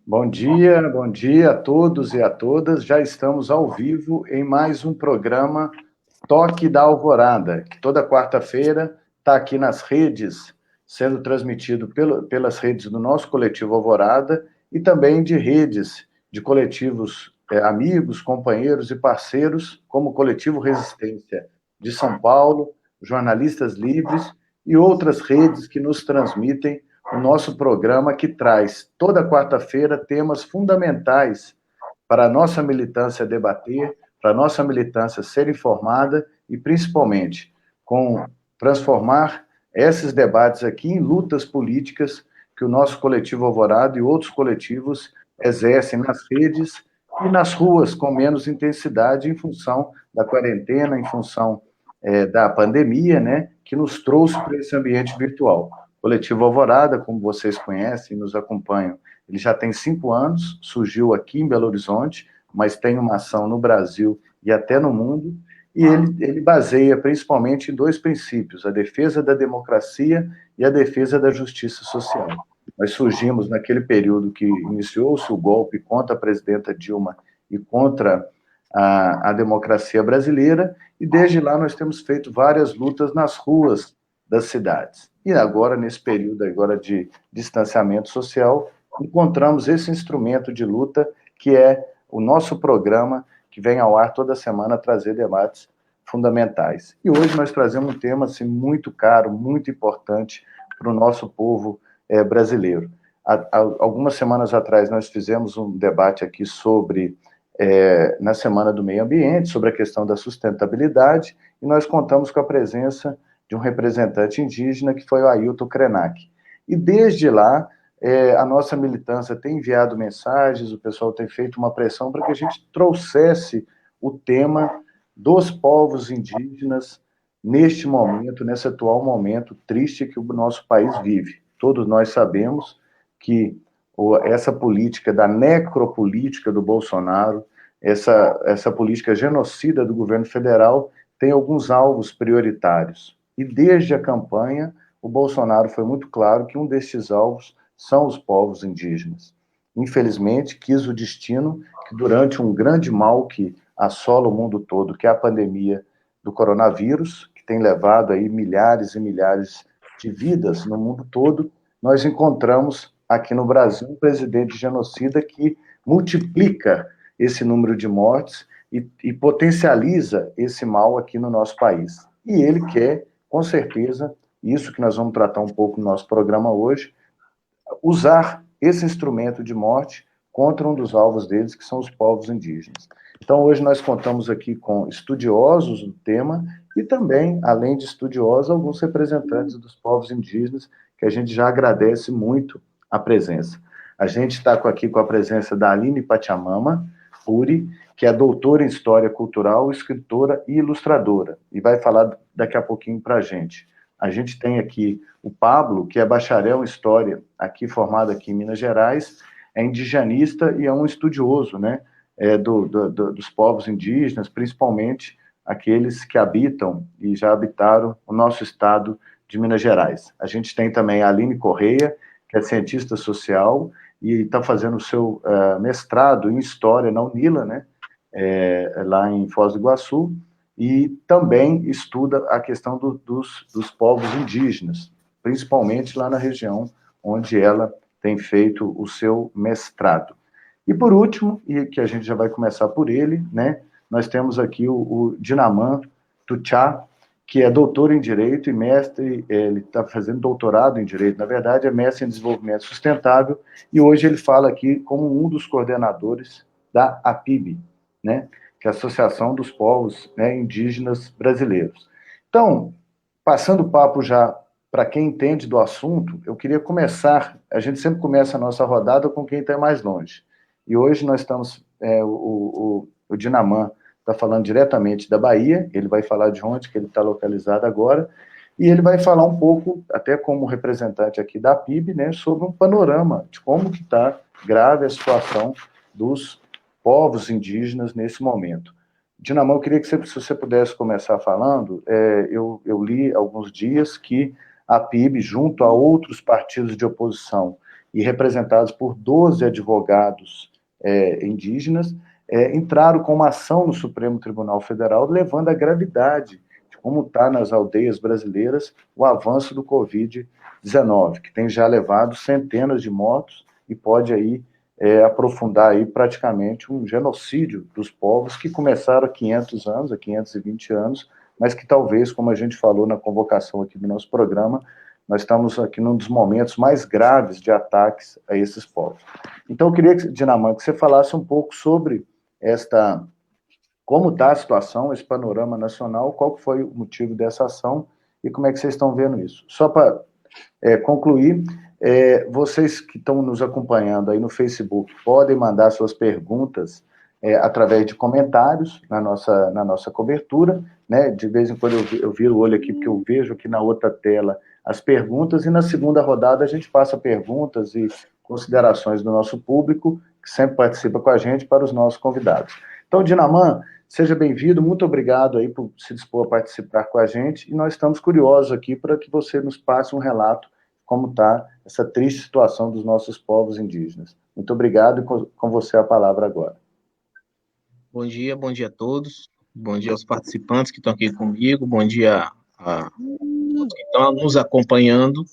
Bom dia a todos e a todas. Já estamos ao vivo em mais um programa Toque da Alvorada, que toda quarta-feira está aqui nas redes, sendo transmitido pelas redes do nosso coletivo Alvorada e também de redes de coletivos amigos, companheiros e parceiros, como o Coletivo Resistência de São Paulo, Jornalistas Livres e outras redes que nos transmitem o nosso programa que traz toda quarta-feira temas fundamentais para a nossa militância debater, para a nossa militância ser informada e, principalmente, com transformar esses debates aqui em lutas políticas que o nosso coletivo Alvorada e outros coletivos exercem nas redes e nas ruas com menos intensidade em função da quarentena, em função da pandemia, né, que nos trouxe para esse ambiente virtual. O coletivo Alvorada, como vocês conhecem e nos acompanham, ele já tem 5 anos, surgiu aqui em Belo Horizonte, mas tem uma ação no Brasil e até no mundo, e ele baseia principalmente em 2 princípios, a defesa da democracia e a defesa da justiça social. Nós surgimos naquele período que iniciou-se o golpe contra a presidenta Dilma e contra a democracia brasileira, e desde lá nós temos feito várias lutas nas ruas das cidades. E agora, nesse período agora de distanciamento social, encontramos esse instrumento de luta que é o nosso programa, que vem ao ar toda semana trazer debates fundamentais. E hoje nós trazemos um tema assim, muito caro, muito importante para o nosso povo brasileiro. Algumas semanas atrás nós fizemos um debate aqui sobre, na Semana do Meio Ambiente, sobre a questão da sustentabilidade, e nós contamos com a presença de um representante indígena, que foi o Ailton Krenak. E desde lá, a nossa militância tem enviado mensagens, o pessoal tem feito uma pressão para que a gente trouxesse o tema dos povos indígenas neste momento, nesse atual momento triste que o nosso país vive. Todos nós sabemos que essa política da necropolítica do Bolsonaro, essa política genocida do governo federal tem alguns alvos prioritários. E desde a campanha, o Bolsonaro foi muito claro que um destes alvos são os povos indígenas. Infelizmente, quis o destino que durante um grande mal que assola o mundo todo, que é a pandemia do coronavírus, que tem levado aí milhares e milhares de vidas no mundo todo, nós encontramos aqui no Brasil um presidente genocida que multiplica esse número de mortes e potencializa esse mal aqui no nosso país. E ele quer, com certeza, isso que nós vamos tratar um pouco no nosso programa hoje, usar esse instrumento de morte contra um dos alvos deles, que são os povos indígenas. Então, hoje nós contamos aqui com estudiosos do tema e também, além de estudiosos, alguns representantes dos povos indígenas, que a gente já agradece muito a presença. A gente está aqui com a presença da Aline Pachamama Puri, que é doutora em História Cultural, escritora e ilustradora, e vai falar daqui a pouquinho para a gente. A gente tem aqui o Pablo, que é bacharel em História, aqui formado aqui em Minas Gerais, é indigenista e é um estudioso, né, dos povos indígenas, principalmente aqueles que habitam e já habitaram o nosso estado de Minas Gerais. A gente tem também a Aline Correia, que é cientista social e está fazendo o seu mestrado em História na UNILA, né, lá em Foz do Iguaçu, e também estuda a questão dos povos indígenas, principalmente lá na região onde ela tem feito o seu mestrado. E por último, e que a gente já vai começar por ele, né, nós temos aqui o Dinaman Tuchá, que é doutor em Direito e mestre, ele está fazendo doutorado em Direito, na verdade é mestre em Desenvolvimento Sustentável, e hoje ele fala aqui como um dos coordenadores da APIB, né, que é a Associação dos Povos, né, Indígenas Brasileiros. Então, passando o papo já para quem entende do assunto, eu queria começar, a gente sempre começa a nossa rodada com quem está mais longe. E hoje nós estamos, o Dinaman está falando diretamente da Bahia, ele vai falar de onde que ele está localizado agora, e ele vai falar um pouco, até como representante aqui da PIB, né, sobre um panorama de como que está grave a situação dos povos indígenas nesse momento. Dinaman, eu queria que se você pudesse começar falando, eu li alguns dias que a PIB, junto a outros partidos de oposição e representados por 12 advogados indígenas, entraram com uma ação no Supremo Tribunal Federal, levando a gravidade de como está nas aldeias brasileiras o avanço do Covid-19, que tem já levado centenas de mortos e pode aí aprofundar aí praticamente um genocídio dos povos que começaram há 500 anos, há 520 anos, mas que talvez, como a gente falou na convocação aqui do nosso programa, nós estamos aqui num dos momentos mais graves de ataques a esses povos. Então, eu queria, Dinaman, que você falasse um pouco sobre como está a situação, esse panorama nacional, qual foi o motivo dessa ação e como é que vocês estão vendo isso. Só para concluir, vocês que estão nos acompanhando aí no Facebook podem mandar suas perguntas através de comentários na nossa cobertura, né? De vez em quando eu viro o olho aqui, porque eu vejo aqui na outra tela as perguntas, e na segunda rodada a gente passa perguntas e considerações do nosso público, que sempre participa com a gente, para os nossos convidados. Então, Dinaman, seja bem-vindo, muito obrigado aí por se dispor a participar com a gente, e nós estamos curiosos aqui para que você nos passe um relato como está essa triste situação dos nossos povos indígenas. Muito obrigado, e com você a palavra agora. Bom dia a todos, bom dia aos participantes que estão aqui comigo, bom dia a todos que estão nos acompanhando.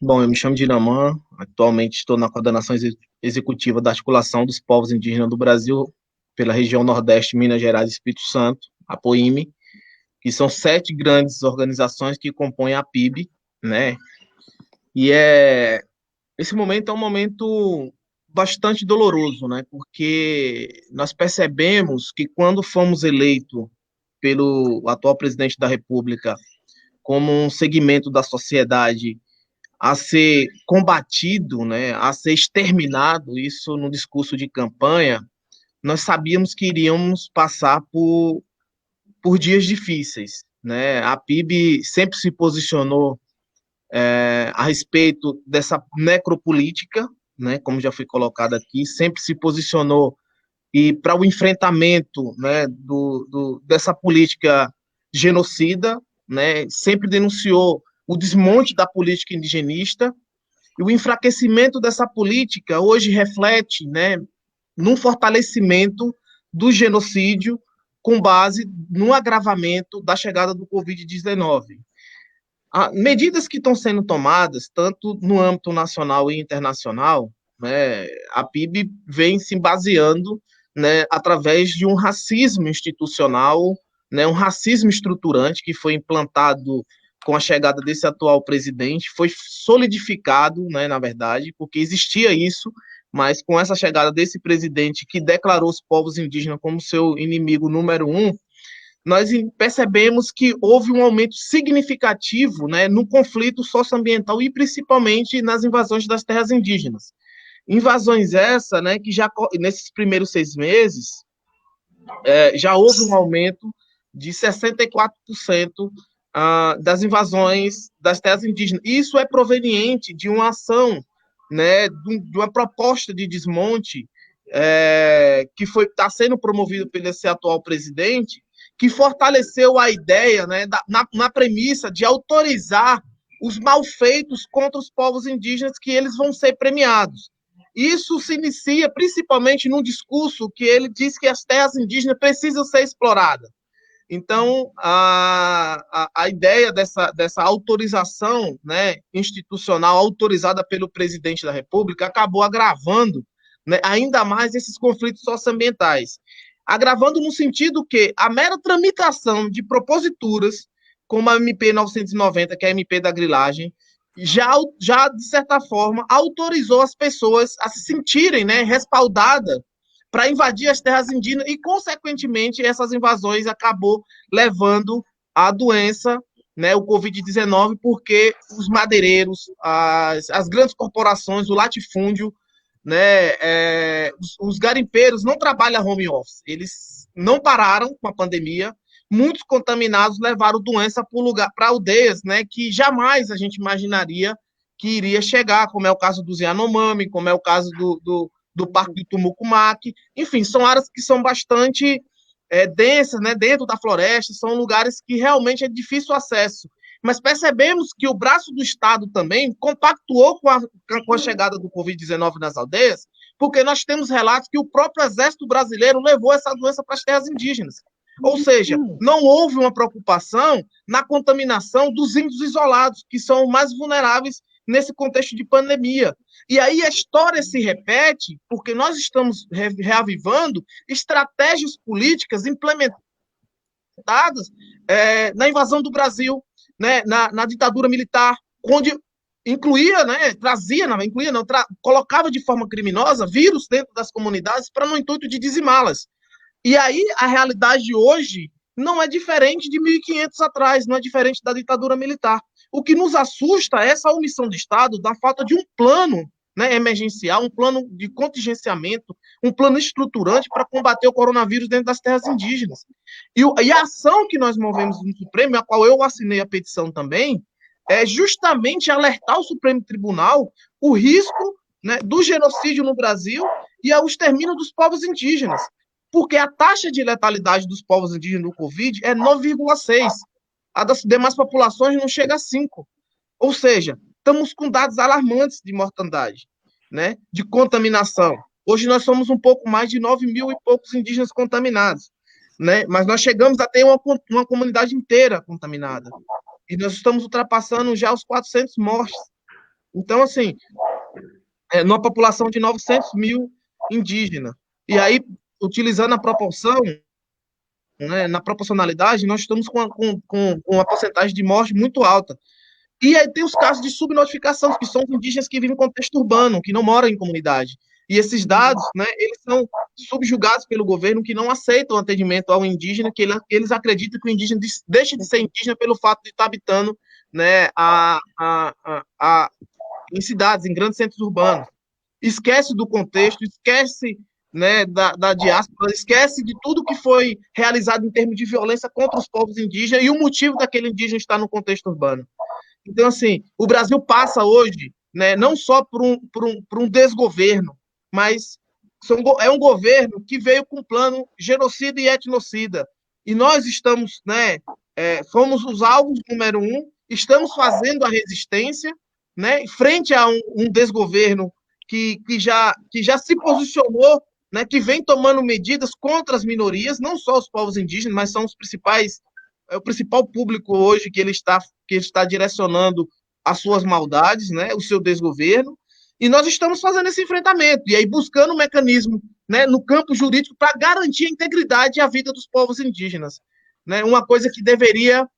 Bom, eu me chamo Dinaman, atualmente estou na coordenação executiva da Articulação dos Povos Indígenas do Brasil, pela região Nordeste, Minas Gerais e Espírito Santo, a POIME, que são 7 grandes organizações que compõem a PIB, né? E esse momento é um momento bastante doloroso, né? Porque nós percebemos que quando fomos eleitos pelo atual presidente da República como um segmento da sociedade a ser combatido, né, a ser exterminado, isso no discurso de campanha, nós sabíamos que iríamos passar por dias difíceis, né? A PIB sempre se posicionou a respeito dessa necropolítica, né, como já foi colocado aqui, sempre se posicionou e para o enfrentamento, né, dessa política genocida, né, sempre denunciou o desmonte da política indigenista, e o enfraquecimento dessa política hoje reflete, né, num fortalecimento do genocídio com base no agravamento da chegada do Covid-19. Medidas que estão sendo tomadas, tanto no âmbito nacional e internacional, né, a PIB vem se baseando, né, através de um racismo institucional, né, um racismo estruturante que foi implantado com a chegada desse atual presidente, foi solidificado, né, na verdade, porque existia isso, mas com essa chegada desse presidente que declarou os povos indígenas como seu inimigo número 1, nós percebemos que houve um aumento significativo, né, no conflito socioambiental e principalmente nas invasões das terras indígenas. Invasões essa, né, que já nesses primeiros 6 meses já houve um aumento de 64% das invasões das terras indígenas. Isso é proveniente de uma ação, né, de uma proposta de desmonte que está sendo promovido pelo esse atual presidente, que fortaleceu a ideia, né, na premissa de autorizar os malfeitos contra os povos indígenas, que eles vão ser premiados. Isso se inicia principalmente num discurso que ele diz que as terras indígenas precisam ser exploradas. Então, a ideia dessa autorização, né, institucional autorizada pelo presidente da República acabou agravando, né, ainda mais esses conflitos socioambientais. Agravando no sentido que a mera tramitação de proposituras, como a MP 990, que é a MP da grilagem, já de certa forma, autorizou as pessoas a se sentirem, né, respaldadas para invadir as terras indígenas e, consequentemente, essas invasões acabou levando à doença, né, o Covid-19, porque os madeireiros, as grandes corporações, o latifúndio, né, os garimpeiros não trabalham home office, eles não pararam com a pandemia, muitos contaminados levaram doença para aldeias, né, que jamais a gente imaginaria que iria chegar, como é o caso dos Yanomami, como é o caso do Parque do Tumucumaque, enfim, são áreas que são bastante densas, né, dentro da floresta, são lugares que realmente é difícil acesso. mas percebemos que o braço do Estado também compactuou com a chegada do Covid-19 nas aldeias, porque nós temos relatos que o próprio Exército Brasileiro levou essa doença para as terras indígenas. Ou seja, não houve uma preocupação na contaminação dos índios isolados, que são mais vulneráveis nesse contexto de pandemia. E aí a história se repete porque nós estamos reavivando estratégias políticas implementadas na invasão do Brasil, né, na ditadura militar, onde incluía, né, colocava de forma criminosa vírus dentro das comunidades para no intuito de dizimá-las. E aí a realidade de hoje não é diferente de 1500 atrás, não é diferente da ditadura militar. O que nos assusta é essa omissão do Estado, da falta de um plano, né, emergencial, um plano de contingenciamento, um plano estruturante para combater o coronavírus dentro das terras indígenas. E a ação que nós movemos no Supremo, a qual eu assinei a petição também, é justamente alertar o Supremo Tribunal o risco, né, do genocídio no Brasil e ao extermínio dos povos indígenas. Porque a taxa de letalidade dos povos indígenas no Covid é 9,6. A das demais populações não chega a 5. Ou seja, estamos com dados alarmantes de mortandade, né, de contaminação. Hoje nós somos um pouco mais de 9 mil e poucos indígenas contaminados, né, mas nós chegamos a ter uma comunidade inteira contaminada. E nós estamos ultrapassando já os 400 mortes. Então, assim, numa população de 900 mil indígenas. E aí, utilizando a proporção, né, na proporcionalidade, nós estamos com uma porcentagem de morte muito alta. E aí tem os casos de subnotificação, que são os indígenas que vivem em contexto urbano, que não moram em comunidade. E esses dados, né, eles são subjugados pelo governo, que não aceitam atendimento ao indígena, que eles acreditam que o indígena deixa de ser indígena pelo fato de estar habitando, né, em cidades, em grandes centros urbanos. Esquece do contexto, esquece, né, da diáspora, esquece de tudo que foi realizado em termos de violência contra os povos indígenas e o motivo daquele indígena estar no contexto urbano. Então, assim, o Brasil passa hoje, né, não só por um desgoverno, mas é um governo que veio com um plano genocida e etnocida. E nós estamos, né, fomos os alvos número 1, estamos fazendo a resistência, né, frente a um desgoverno que já se posicionou, né, que vem tomando medidas contra as minorias, não só os povos indígenas, mas são o principal público hoje que ele está direcionando as suas maldades, né, o seu desgoverno, e nós estamos fazendo esse enfrentamento, e aí buscando um mecanismo, né, no campo jurídico para garantir a integridade e a vida dos povos indígenas. Né, uma coisa que deveria,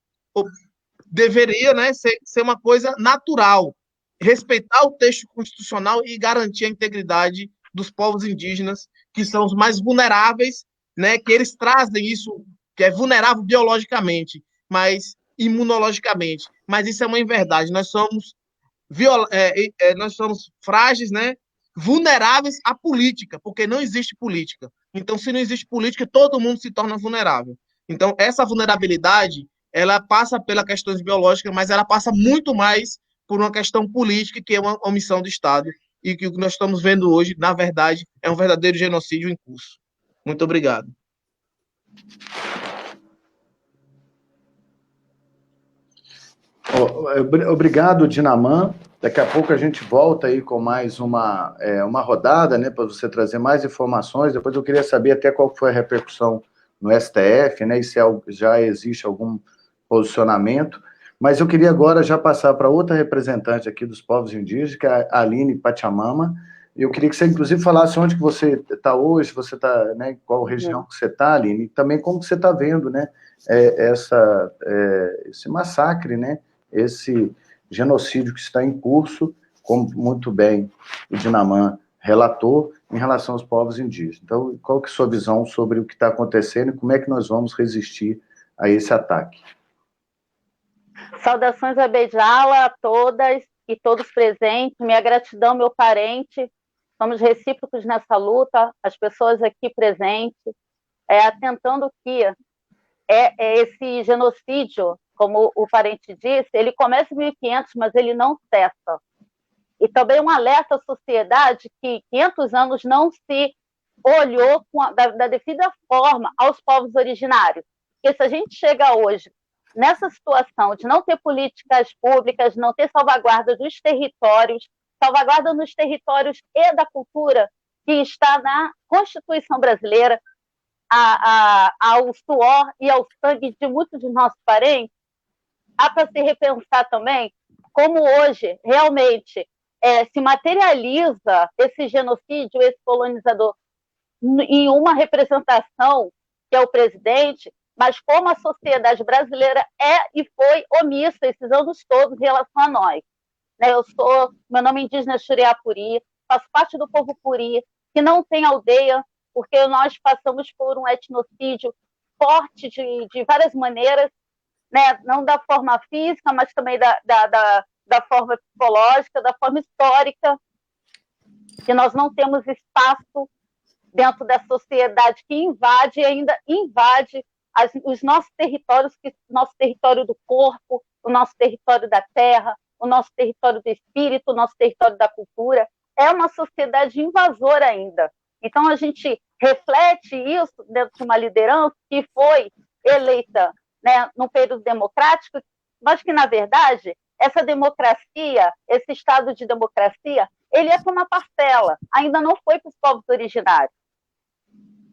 né, ser uma coisa natural, respeitar o texto constitucional e garantir a integridade dos povos indígenas, que são os mais vulneráveis, né, que eles trazem isso, que é vulnerável biologicamente, mas imunologicamente. Mas isso é uma inverdade. Nós somos frágeis, né, vulneráveis à política, porque não existe política. Então, se não existe política, todo mundo se torna vulnerável. Então, essa vulnerabilidade, ela passa pelas questões biológicas, mas ela passa muito mais por uma questão política, que é uma omissão do Estado, e que o que nós estamos vendo hoje, na verdade, é um verdadeiro genocídio em curso. Muito obrigado. Obrigado, Dinaman. Daqui a pouco a gente volta aí com mais uma rodada, né, para você trazer mais informações. Depois eu queria saber até qual foi a repercussão no STF, né, e se já existe algum posicionamento. Mas eu queria agora já passar para outra representante aqui dos povos indígenas, que é a Aline Pachamama. Eu queria que você, inclusive, falasse onde que você está hoje, você está, né, em qual região que você está, Aline, e também como que você está vendo, né, esse massacre, né, esse genocídio que está em curso, como muito bem o Dinaman relatou, em relação aos povos indígenas. Então, qual que é a sua visão sobre o que está acontecendo e como é que nós vamos resistir a esse ataque? Saudações a Beijala, a todas e todos presentes. Minha gratidão, meu parente. Somos recíprocos nessa luta, as pessoas aqui presentes, atentando que esse genocídio, como o parente disse, ele começa em 1500, mas ele não cessa. E também um alerta à sociedade que 500 anos não se olhou da devida forma aos povos originários. Porque se a gente chega hoje nessa situação de não ter políticas públicas, não ter salvaguarda dos territórios, salvaguarda nos territórios e da cultura que está na Constituição brasileira, ao suor e ao sangue de muitos de nossos parentes, há para se repensar também como hoje realmente se materializa esse genocídio, esse colonizador, em uma representação que é o presidente, mas como a sociedade brasileira é e foi omissa esses anos todos em relação a nós. Meu nome é indígena Xuriapuri, faço parte do povo Puri, que não tem aldeia, porque nós passamos por um etnocídio forte de várias maneiras, né? Não da forma física, mas também da forma psicológica, da forma histórica, que nós não temos espaço dentro da sociedade que invade e ainda invade os nossos territórios, nosso território do corpo, o nosso território da terra, o nosso território do espírito, o nosso território da cultura. É uma sociedade invasora ainda. Então, a gente reflete isso dentro de uma liderança que foi eleita, né, num período democrático, mas que, na verdade, essa democracia, esse estado de democracia, ele é para uma parcela, ainda não foi para os povos originários.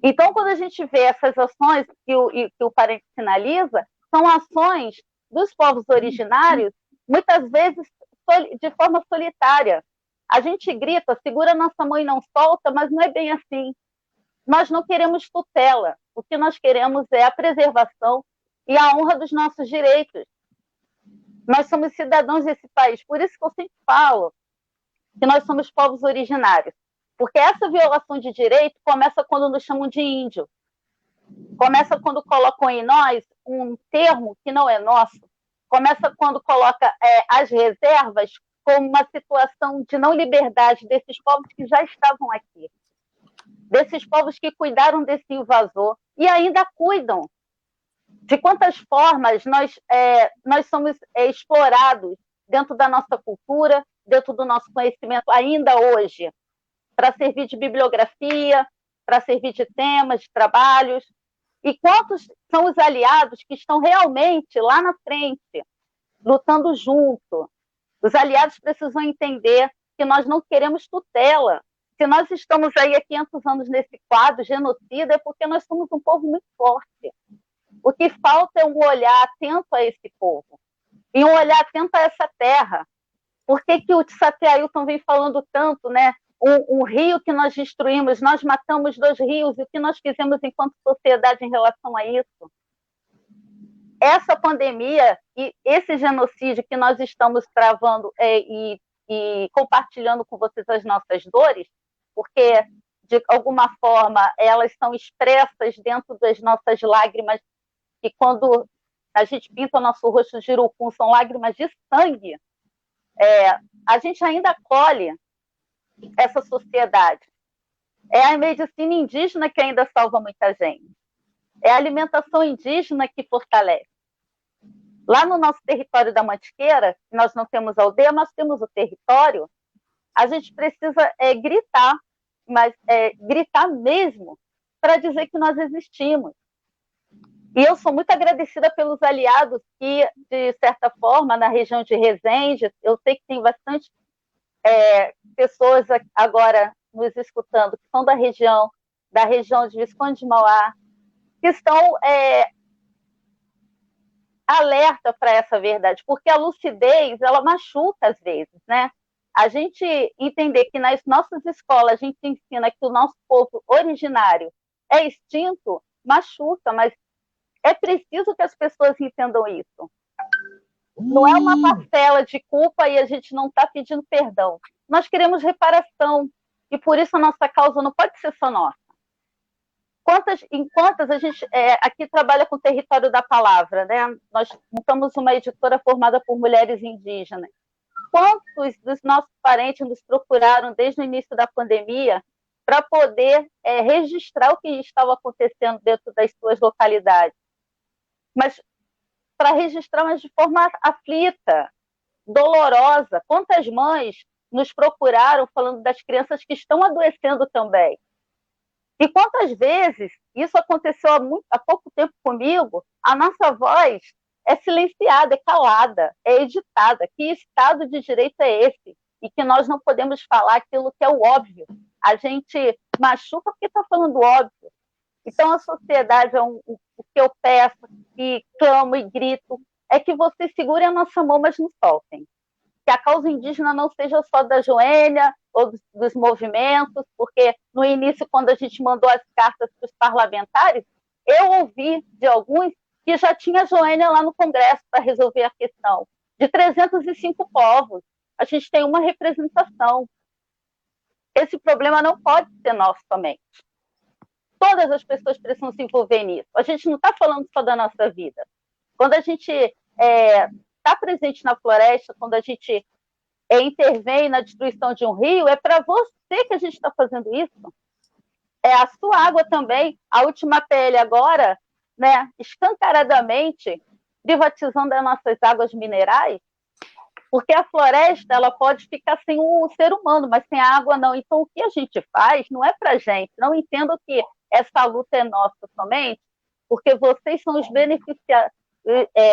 Então, quando a gente vê essas ações que o parente sinaliza, são ações dos povos originários, muitas vezes de forma solitária. A gente grita, segura nossa mão e não solta, mas não é bem assim. Nós não queremos tutela. O que nós queremos é a preservação e a honra dos nossos direitos. Nós somos cidadãos desse país. Por isso que eu sempre falo que nós somos povos originários. Porque essa violação de direito começa quando nos chamam de índio. Começa quando colocam em nós um termo que não é nosso. Começa quando coloca as reservas como uma situação de não liberdade desses povos que já estavam aqui. Desses povos que cuidaram desse invasor e ainda cuidam. De quantas formas nós somos explorados dentro da nossa cultura, dentro do nosso conhecimento ainda hoje, para servir de bibliografia, para servir de temas, de trabalhos. E quantos são os aliados que estão realmente lá na frente, lutando junto? Os aliados precisam entender que nós não queremos tutela. Se nós estamos aí há 500 anos nesse quadro genocida, é porque nós somos um povo muito forte. O que falta é um olhar atento a esse povo e um olhar atento a essa terra. Por que o Tissaté Ailton vem falando tanto, né? Um rio que nós destruímos, nós matamos 2 rios, e o que nós fizemos enquanto sociedade em relação a isso? Essa pandemia e esse genocídio que nós estamos travando e compartilhando com vocês as nossas dores, porque, de alguma forma, elas são expressas dentro das nossas lágrimas, e quando a gente pinta o nosso rosto de urucum, são lágrimas de sangue, a gente ainda acolhe essa sociedade. É a medicina indígena que ainda salva muita gente. É a alimentação indígena que fortalece. Lá no nosso território da Mantiqueira, nós não temos aldeia, mas temos o território, a gente precisa gritar, mas gritar mesmo, para dizer que nós existimos. E eu sou muito agradecida pelos aliados que, de certa forma, na região de Resende, eu sei que tem bastante pessoas agora nos escutando, que são da região de Visconde de Mauá, que estão alerta para essa verdade, porque a lucidez, ela machuca às vezes, né? A gente entender que nas nossas escolas a gente ensina que o nosso povo originário é extinto, machuca, mas é preciso que as pessoas entendam isso. Não é uma parcela de culpa e a gente não está pedindo perdão. Nós queremos reparação, e por isso a nossa causa não pode ser só nossa. Enquanto a gente aqui trabalha com o território da palavra, né? Nós montamos uma editora formada por mulheres indígenas. Quantos dos nossos parentes nos procuraram desde o início da pandemia para poder registrar o que estava acontecendo dentro das suas localidades? Mas para registrar, mas de forma aflita, dolorosa. Quantas mães nos procuraram falando das crianças que estão adoecendo também? E quantas vezes, isso aconteceu há pouco tempo comigo, a nossa voz é silenciada, é calada, é editada. Que Estado de Direito é esse? E que nós não podemos falar aquilo que é o óbvio. A gente machuca porque está falando óbvio. Então, a sociedade, o que eu peço, e clamo e grito, é que vocês segurem a nossa mão, mas não soltem. Que a causa indígena não seja só da Joênia ou dos movimentos, porque no início, quando a gente mandou as cartas para os parlamentares, eu ouvi de alguns que já tinha a Joênia lá no Congresso para resolver a questão. De 305 povos, a gente tem uma representação. Esse problema não pode ser nosso somente. Todas as pessoas precisam se envolver nisso. A gente não está falando só da nossa vida. Quando a gente está presente na floresta, quando a gente intervém na destruição de um rio, é para você que a gente está fazendo isso. É a sua água também. A última PL agora, né, escancaradamente, privatizando as nossas águas minerais, porque a floresta ela pode ficar sem o ser humano, mas sem a água não. Então, o que a gente faz não é para a gente. Não entendo que essa luta é nossa somente, porque vocês são os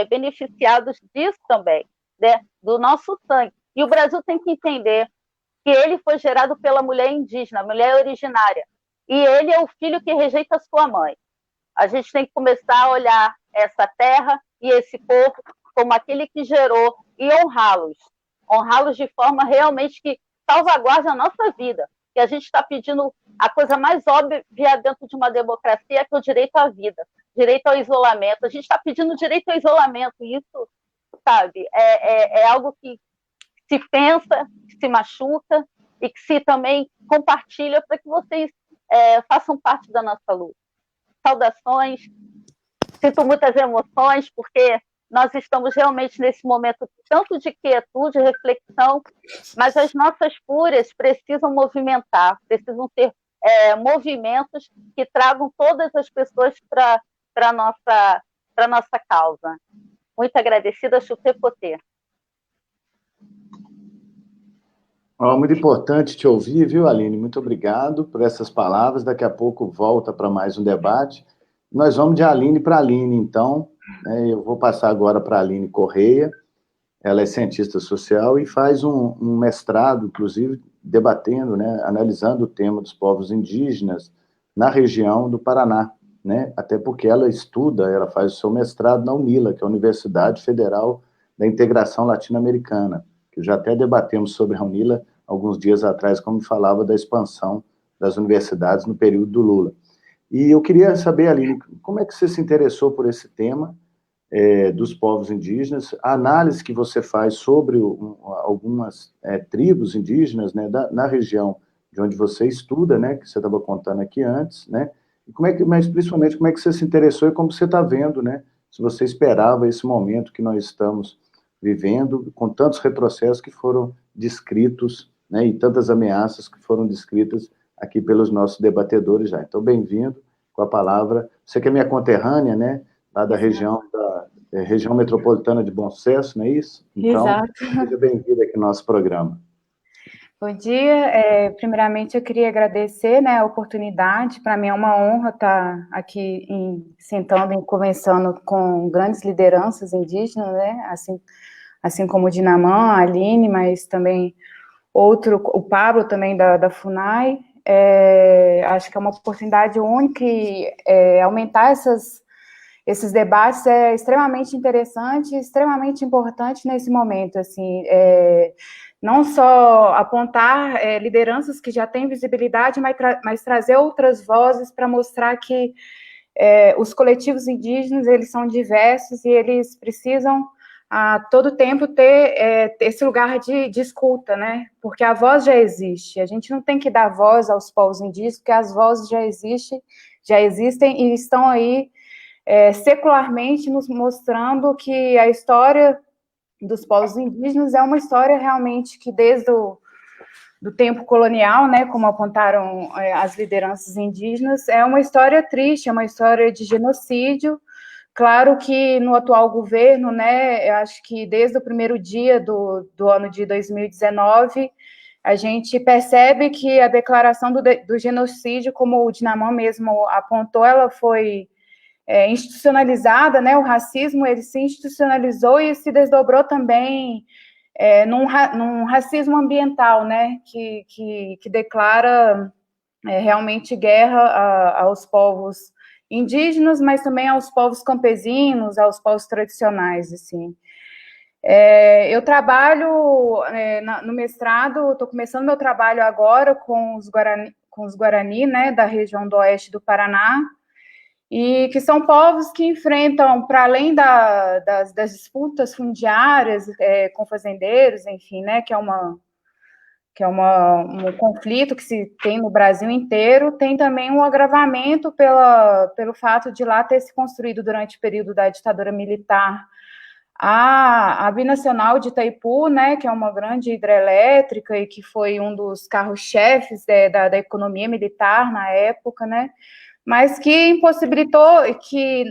beneficiados disso também, né? Do nosso sangue. E o Brasil tem que entender que ele foi gerado pela mulher indígena, mulher originária, e ele é o filho que rejeita a sua mãe. A gente tem que começar a olhar essa terra e esse povo como aquele que gerou e honrá-los de forma realmente que salvaguarde a nossa vida, que a gente está pedindo a coisa mais óbvia dentro de uma democracia, que é o direito à vida, direito ao isolamento. A gente está pedindo direito ao isolamento, e isso, sabe, é algo que se pensa, que se machuca e que se também compartilha para que vocês façam parte da nossa luta. Saudações, sinto muitas emoções, porque nós estamos realmente nesse momento tanto de quietude, reflexão, mas as nossas fúrias precisam movimentar, precisam ter movimentos que tragam todas as pessoas para a nossa causa. Muito agradecida, Chupê Potê. Muito importante te ouvir, viu, Aline? Muito obrigado por essas palavras. Daqui a pouco volta para mais um debate. Nós vamos de Aline para Aline, então. Eu vou passar agora para a Aline Correia. Ela é cientista social e faz um mestrado, inclusive, debatendo, né, analisando o tema dos povos indígenas na região do Paraná, né? Até porque ela faz o seu mestrado na UNILA, que é a Universidade Federal da Integração Latino-Americana, que já até debatemos sobre a UNILA alguns dias atrás, como falava da expansão das universidades no período do Lula. E eu queria saber, Aline, como é que você se interessou por esse tema dos povos indígenas, a análise que você faz sobre algumas tribos indígenas, né, na região de onde você estuda, né, que você estava contando aqui antes, né, e mas principalmente como é que você se interessou e como você está vendo, né, se você esperava esse momento que nós estamos vivendo, com tantos retrocessos que foram descritos, né, e tantas ameaças que foram descritas aqui pelos nossos debatedores já. Então, bem-vindo, com a palavra. Você que é minha conterrânea, né, lá da região metropolitana de Bom Sucesso, não é isso? Então, exato. Seja bem-vindo aqui no nosso programa. Bom dia. Primeiramente, eu queria agradecer, né, a oportunidade. Para mim é uma honra estar aqui sentando e conversando com grandes lideranças indígenas, né, assim como o Dinamã, a Aline, mas também o Pablo também da FUNAI. Acho que é uma oportunidade única e aumentar esses debates é extremamente interessante e extremamente importante nesse momento, assim, não só apontar lideranças que já têm visibilidade, mas trazer outras vozes para mostrar que os coletivos indígenas, eles são diversos e eles precisam a todo tempo ter esse lugar de escuta, né? Porque a voz já existe. A gente não tem que dar voz aos povos indígenas, porque as vozes já existem e estão aí secularmente nos mostrando que a história dos povos indígenas é uma história realmente que desde do tempo colonial, né, como apontaram as lideranças indígenas, é uma história triste, é uma história de genocídio. Claro que no atual governo, né, eu acho que desde o primeiro dia do ano de 2019, a gente percebe que a declaração do genocídio, como o Dinamã mesmo apontou, ela foi institucionalizada, né? O racismo, ele se institucionalizou e se desdobrou também num racismo ambiental, né? Que declara realmente guerra aos povos indígenas, mas também aos povos campesinos, aos povos tradicionais, assim. Eu trabalho no mestrado, estou começando meu trabalho agora com os Guarani, né, da região do oeste do Paraná, e que são povos que enfrentam, para além das disputas fundiárias com fazendeiros, enfim, né, que é um conflito que se tem no Brasil inteiro, tem também um agravamento pelo fato de lá ter se construído durante o período da ditadura militar a binacional de Itaipu, né, que é uma grande hidrelétrica e que foi um dos carros-chefes da economia militar na época, né, mas que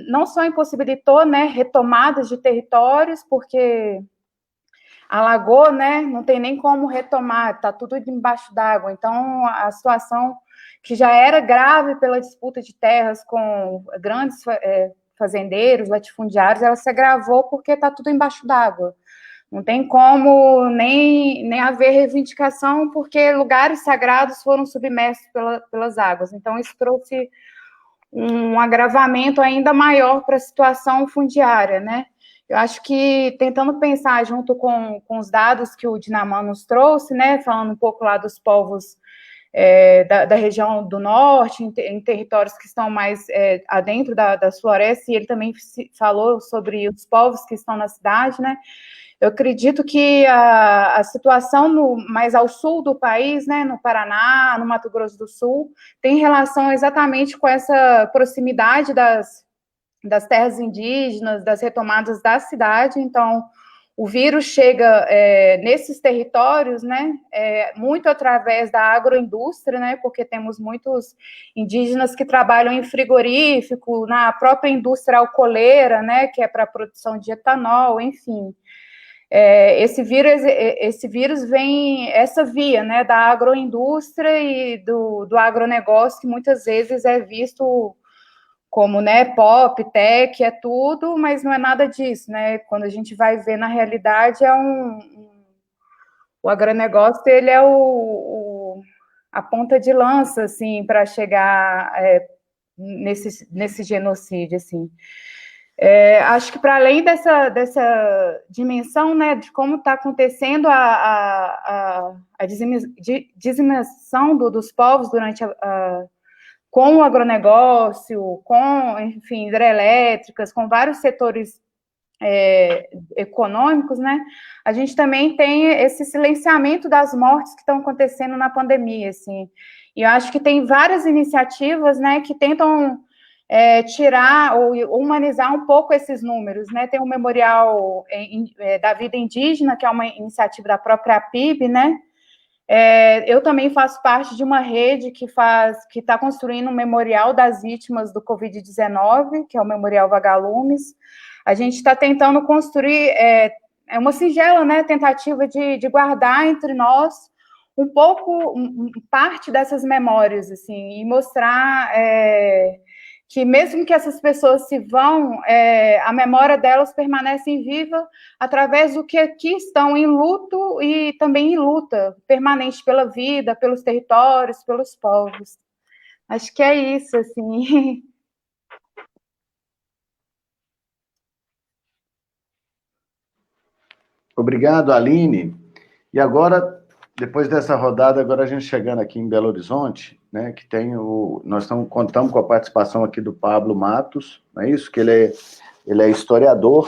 não só impossibilitou, né, retomadas de territórios, porque alagou, né, não tem nem como retomar, está tudo embaixo d'água. Então, a situação que já era grave pela disputa de terras com grandes fazendeiros, latifundiários, ela se agravou porque está tudo embaixo d'água. Não tem como nem haver reivindicação, porque lugares sagrados foram submersos pelas águas. Então, isso trouxe um agravamento ainda maior para a situação fundiária, né? Eu acho que, tentando pensar junto com os dados que o Dinaman nos trouxe, né, falando um pouco lá dos povos da região do norte, em territórios que estão mais adentro das florestas, e ele também falou sobre os povos que estão na cidade, né? Eu acredito que a situação mais ao sul do país, né, no Paraná, no Mato Grosso do Sul, tem relação exatamente com essa proximidade das terras indígenas, das retomadas da cidade. Então, o vírus chega nesses territórios, né, muito através da agroindústria, né, porque temos muitos indígenas que trabalham em frigorífico, na própria indústria alcooleira, né, que é para a produção de etanol, enfim. Esse vírus vem essa via, né, da agroindústria e do agronegócio, que muitas vezes é visto como, né, pop, tech, é tudo, mas não é nada disso, né? Quando a gente vai ver na realidade, o agronegócio, ele é a ponta de lança, assim, para chegar nesse genocídio, assim. Acho que para além dessa dimensão, né, de como está acontecendo a dizimação dos povos durante com o agronegócio, com, enfim, hidrelétricas, com vários setores econômicos, né, a gente também tem esse silenciamento das mortes que estão acontecendo na pandemia, assim, e eu acho que tem várias iniciativas, né, que tentam tirar ou humanizar um pouco esses números, né, tem o Memorial da Vida Indígena, que é uma iniciativa da própria PIB, né, eu também faço parte de uma rede que está construindo um memorial das vítimas do Covid-19, que é o Memorial Vagalumes. A gente está tentando construir uma singela, né, tentativa de guardar entre nós um pouco, parte dessas memórias, assim, e mostrar que mesmo que essas pessoas se vão, a memória delas permanece viva através do que aqui estão em luto e também em luta permanente pela vida, pelos territórios, pelos povos. Acho que é isso, assim. Obrigado, Aline. E agora, depois dessa rodada, agora a gente chegando aqui em Belo Horizonte, né, que tem nós contamos com a participação aqui do Pablo Matos, não é isso? Que ele é historiador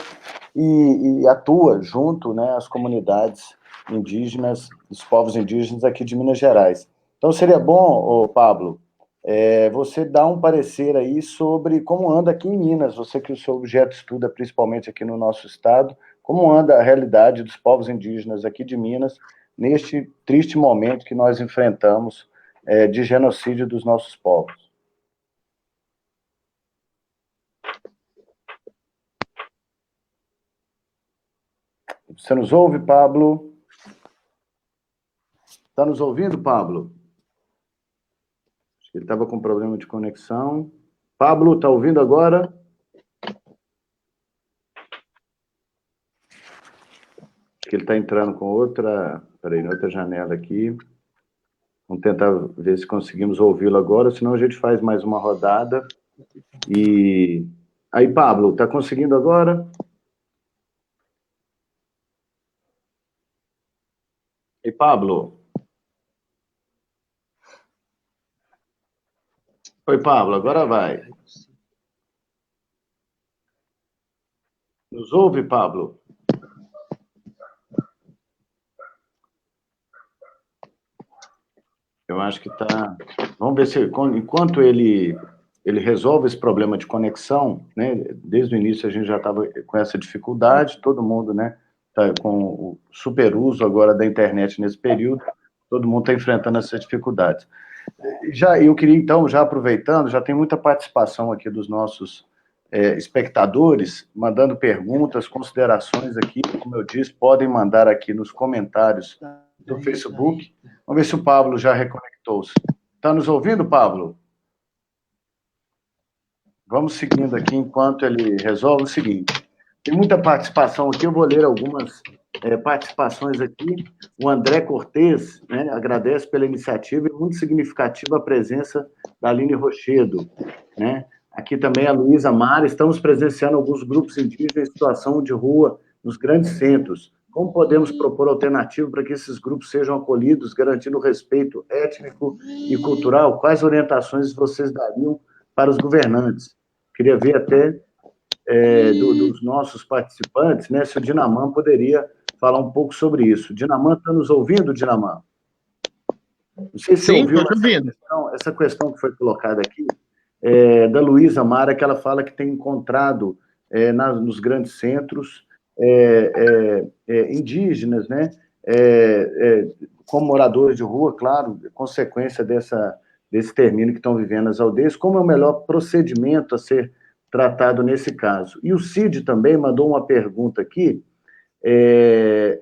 e atua junto, né, às comunidades indígenas, dos povos indígenas aqui de Minas Gerais. Então, seria bom, Pablo, você dar um parecer aí sobre como anda aqui em Minas, você que o seu objeto estuda principalmente aqui no nosso estado, como anda a realidade dos povos indígenas aqui de Minas, neste triste momento que nós enfrentamos de genocídio dos nossos povos. Você nos ouve, Pablo? Está nos ouvindo, Pablo? Acho que ele estava com problema de conexão. Pablo, está ouvindo agora? Acho que ele está entrando com outra janela aqui. Vamos tentar ver se conseguimos ouvi-lo agora, senão a gente faz mais uma rodada. E aí, Pablo, está conseguindo agora? E Pablo? Oi, Pablo, agora vai. Nos ouve, Pablo? Eu acho que está... Vamos ver se, enquanto ele resolve esse problema de conexão, né? Desde o início a gente já estava com essa dificuldade, todo mundo, né, está com o superuso agora da internet nesse período, todo mundo está enfrentando essas dificuldades. Eu queria, então, já aproveitando, já tem muita participação aqui dos nossos espectadores, mandando perguntas, considerações aqui, como eu disse, podem mandar aqui nos comentários do Facebook. Vamos ver se o Pablo já reconectou-se. Está nos ouvindo, Pablo? Vamos seguindo aqui enquanto ele resolve o seguinte. Tem muita participação aqui, eu vou ler algumas participações aqui. O André Cortez, né, agradece pela iniciativa e muito significativa a presença da Aline Rochedo, né? Aqui também a Luísa Mara, estamos presenciando alguns grupos indígenas em situação de rua nos grandes centros. Como podemos propor alternativa para que esses grupos sejam acolhidos, garantindo o respeito étnico e cultural? Quais orientações vocês dariam para os governantes? Queria ver até dos nossos participantes, né, se o Dinamã poderia falar um pouco sobre isso. Dinamã, está nos ouvindo, Dinamã? Não sei se você ouviu essa questão que foi colocada aqui, da Luísa Mara, que ela fala que tem encontrado nos grandes centros indígenas, né, como moradores de rua, claro, consequência desse termínio que estão vivendo as aldeias, como é o melhor procedimento a ser tratado nesse caso. E o Cid também mandou uma pergunta aqui,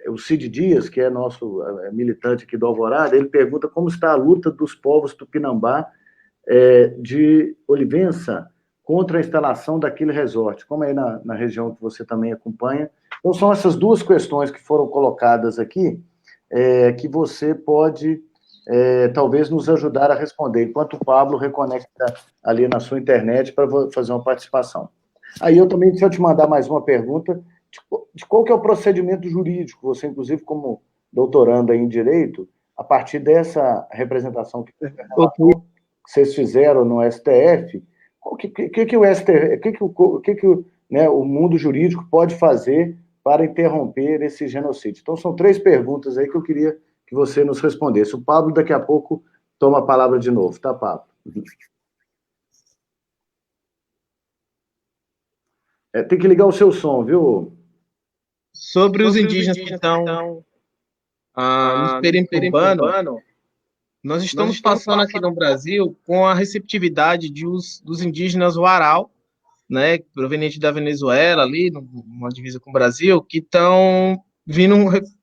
o Cid Dias, que é nosso militante aqui do Alvorada, ele pergunta como está a luta dos povos tupinambá de Olivença contra a instalação daquele resort, como é aí na região que você também acompanha. Então, são essas duas questões que foram colocadas aqui, que você pode, talvez, nos ajudar a responder, enquanto o Pablo reconecta ali na sua internet para fazer uma participação. Aí eu também, deixa eu te mandar mais uma pergunta, de qual que é o procedimento jurídico, você, inclusive, como doutorando aí em Direito, a partir dessa representação que vocês fizeram no STF, o que o STF, o mundo jurídico pode fazer para interromper esse genocídio? Então, são 3 perguntas aí que eu queria que você nos respondesse. O Pablo, daqui a pouco, toma a palavra de novo, tá, Pablo? Tem que ligar o seu som, viu? Sobre os indígenas que estão no perímetro urbano, nós estamos passando aqui no Brasil com a receptividade dos indígenas Warau, né, proveniente da Venezuela, ali, numa divisa com o Brasil, que estão vindo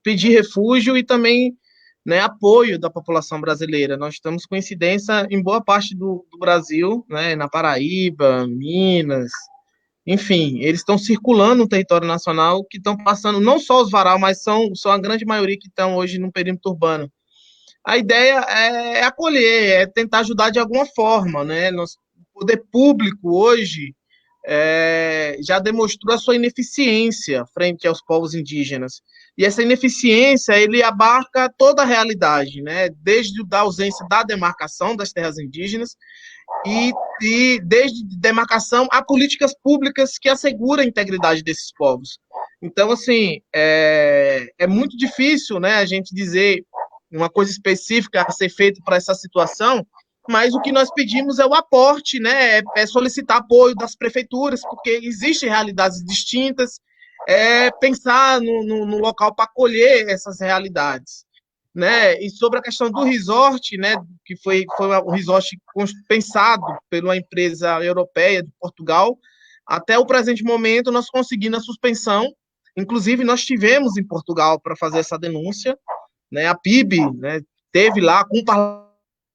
pedir refúgio e também, né, apoio da população brasileira. Nós estamos com incidência em boa parte do Brasil, né, na Paraíba, Minas, enfim, eles estão circulando no território nacional, que estão passando, não só os Warau, mas são a grande maioria que estão hoje no perímetro urbano. A ideia é acolher, é tentar ajudar de alguma forma, né? O poder público hoje já demonstrou a sua ineficiência frente aos povos indígenas. E essa ineficiência, ele abarca toda a realidade, né? Desde a ausência da demarcação das terras indígenas e desde demarcação a políticas públicas que asseguram a integridade desses povos. Então, assim, é muito difícil, né, a gente dizer uma coisa específica a ser feita para essa situação, mas o que nós pedimos é o aporte, né, é solicitar apoio das prefeituras, porque existem realidades distintas, pensar no local para acolher essas realidades, né, e sobre a questão do resort, né, que foi um resort pensado pela empresa europeia de Portugal, até o presente momento nós conseguimos a suspensão, inclusive nós tivemos em Portugal para fazer essa denúncia, né, a PIB, né, teve lá com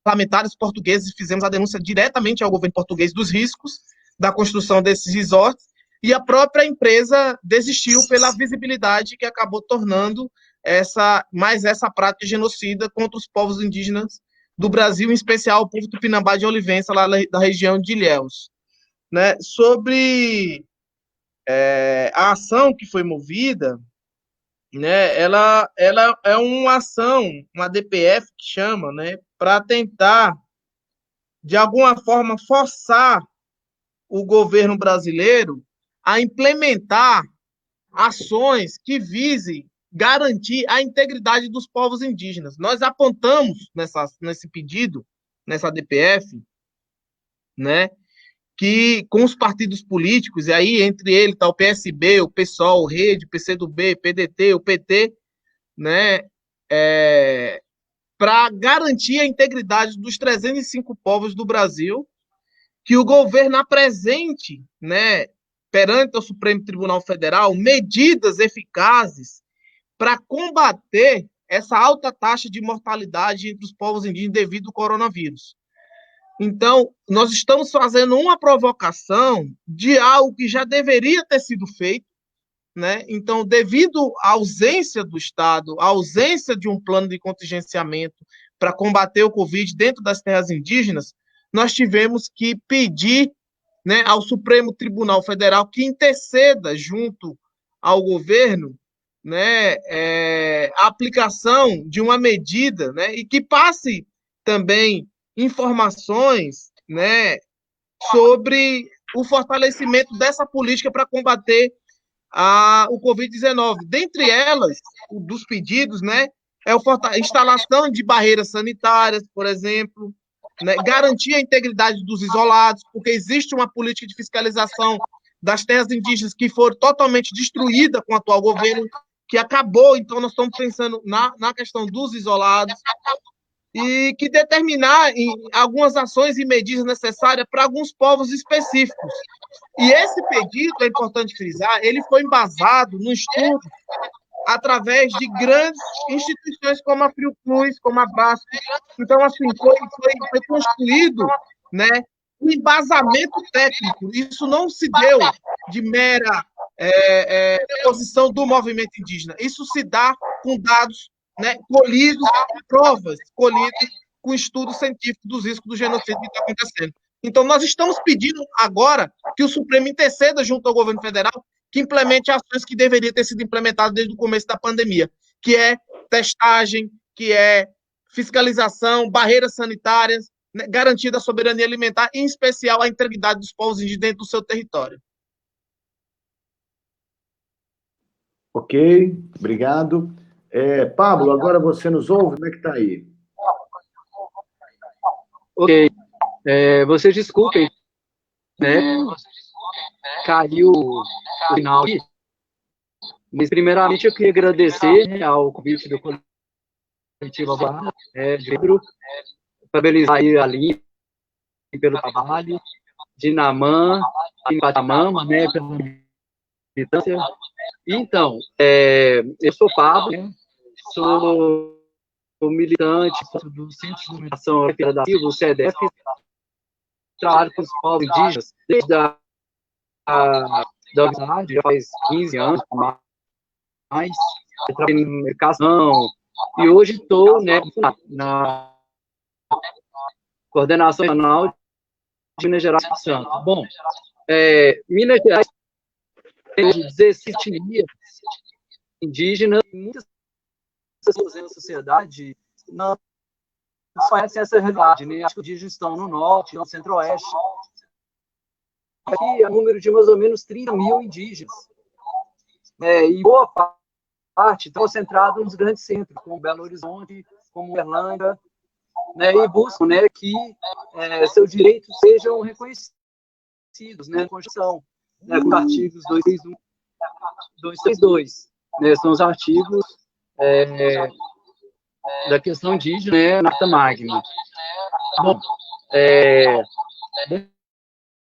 parlamentares portugueses, fizemos a denúncia diretamente ao governo português dos riscos da construção desses resorts, e a própria empresa desistiu pela visibilidade que acabou tornando essa prática genocida contra os povos indígenas do Brasil, em especial o povo tupinambá de Olivença, lá da região de Ilhéus. Né? Sobre a ação que foi movida, né, ela é uma ação, uma DPF que chama, né, para tentar, de alguma forma, forçar o governo brasileiro a implementar ações que visem garantir a integridade dos povos indígenas. Nós apontamos nesse pedido, nessa DPF, né, que com os partidos políticos, e aí entre eles está o PSB, o PSOL, o Rede, o PCdoB, o PDT, o PT, né, para garantir a integridade dos 305 povos do Brasil, que o governo apresente, né, perante o Supremo Tribunal Federal, medidas eficazes para combater essa alta taxa de mortalidade entre os povos indígenas devido ao coronavírus. Então, nós estamos fazendo uma provocação de algo que já deveria ter sido feito, né? Então, devido à ausência do Estado, à ausência de um plano de contingenciamento para combater o Covid dentro das terras indígenas, nós tivemos que pedir, né, ao Supremo Tribunal Federal que interceda junto ao governo, né, a aplicação de uma medida, né, e que passe também informações, né, sobre o fortalecimento dessa política para combater o Covid-19. Dentre elas, dos pedidos, né, a instalação de barreiras sanitárias, por exemplo, né, garantir a integridade dos isolados, porque existe uma política de fiscalização das terras indígenas que foram totalmente destruídas com o atual governo, que acabou. Então, nós estamos pensando na questão dos isolados, e que determinar algumas ações e medidas necessárias para alguns povos específicos. E esse pedido, é importante frisar, ele foi embasado no estudo através de grandes instituições como a Fiocruz, como a Brasco. Então, assim, foi construído, né, um embasamento técnico. Isso não se deu de mera posição do movimento indígena. Isso se dá com dados, né, colhidos, provas colhidas com estudo científico dos riscos do genocídio que está acontecendo. Então, nós estamos pedindo agora que o Supremo interceda junto ao governo federal que implemente ações que deveriam ter sido implementadas desde o começo da pandemia, que é testagem, que é fiscalização, barreiras sanitárias, né, garantia da soberania alimentar, em especial a integridade dos povos indígenas dentro do seu território. Ok, obrigado. Pablo, agora você nos ouve? Como é que está aí? Ok. Vocês desculpem, né? Caiu o final aqui. Mas, primeiramente, eu queria agradecer ao convite do Coletivo Alvorada, parabenizar aí a Aline pelo trabalho, Dinamã, Patamama, né, pela militância. Então, eu sou Pablo, né, sou militante do Centro de Comunicação Federativo, o CEDEF, trabalho com os povos indígenas desde a universidade, já faz 15 anos, mais, eu trabalho em educação, e hoje estou, né, na coordenação regional de Minas Gerais e Santo. Bom, Minas Gerais tem 16 etnias indígenas, e muitas pessoas na sociedade não conhecem essa realidade, né? Acho que os indígenas estão no norte, no centro-oeste. Aqui é um número de mais ou menos 30 mil indígenas. E boa parte está concentrada nos grandes centros, como Belo Horizonte, como Uberlândia, né? E buscam, né, que seus direitos sejam reconhecidos, né, na Constituição, né, com os artigos 231, 232, né, são os artigos da questão indígena, né, na Carta Magna. Bom,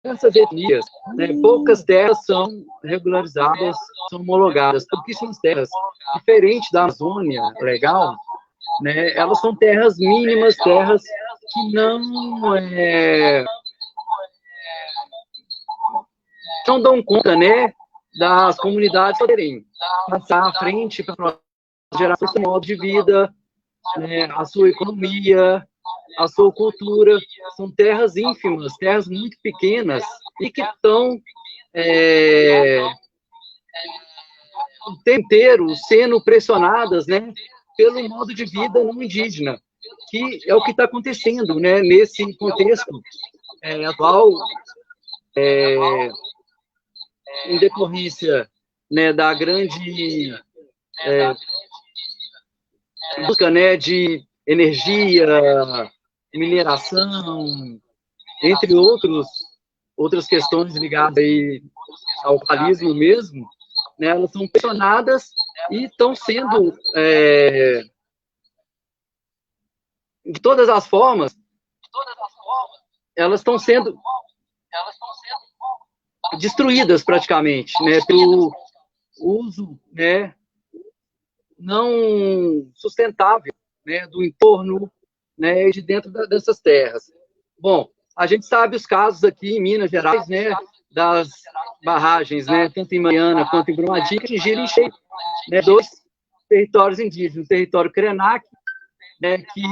essas etnias, né, poucas terras são regularizadas, são homologadas, porque são terras diferentes da Amazônia legal, né, elas são terras mínimas, terras que não dão conta, né, das comunidades poderem passar à frente para gerar seu modo de vida, né, a sua economia, a sua cultura. São terras ínfimas, terras muito pequenas e que estão o tempo inteiro sendo pressionadas, né, pelo modo de vida não indígena, que é o que está acontecendo, né, nesse contexto atual, em decorrência, né, da grande busca, né, de energia, mineração, entre outras questões ligadas aí ao capitalismo mesmo, né, elas são pressionadas e estão sendo, de todas as formas, elas estão sendo destruídas praticamente, né, pelo uso, né, não sustentável, né, do entorno, né, de dentro dessas terras. Bom, a gente sabe os casos aqui em Minas Gerais, né, das barragens, né, tanto em Mariana quanto em Brumadinho, que atingiram em cheio, né, dois territórios indígenas, o território Krenak, né, que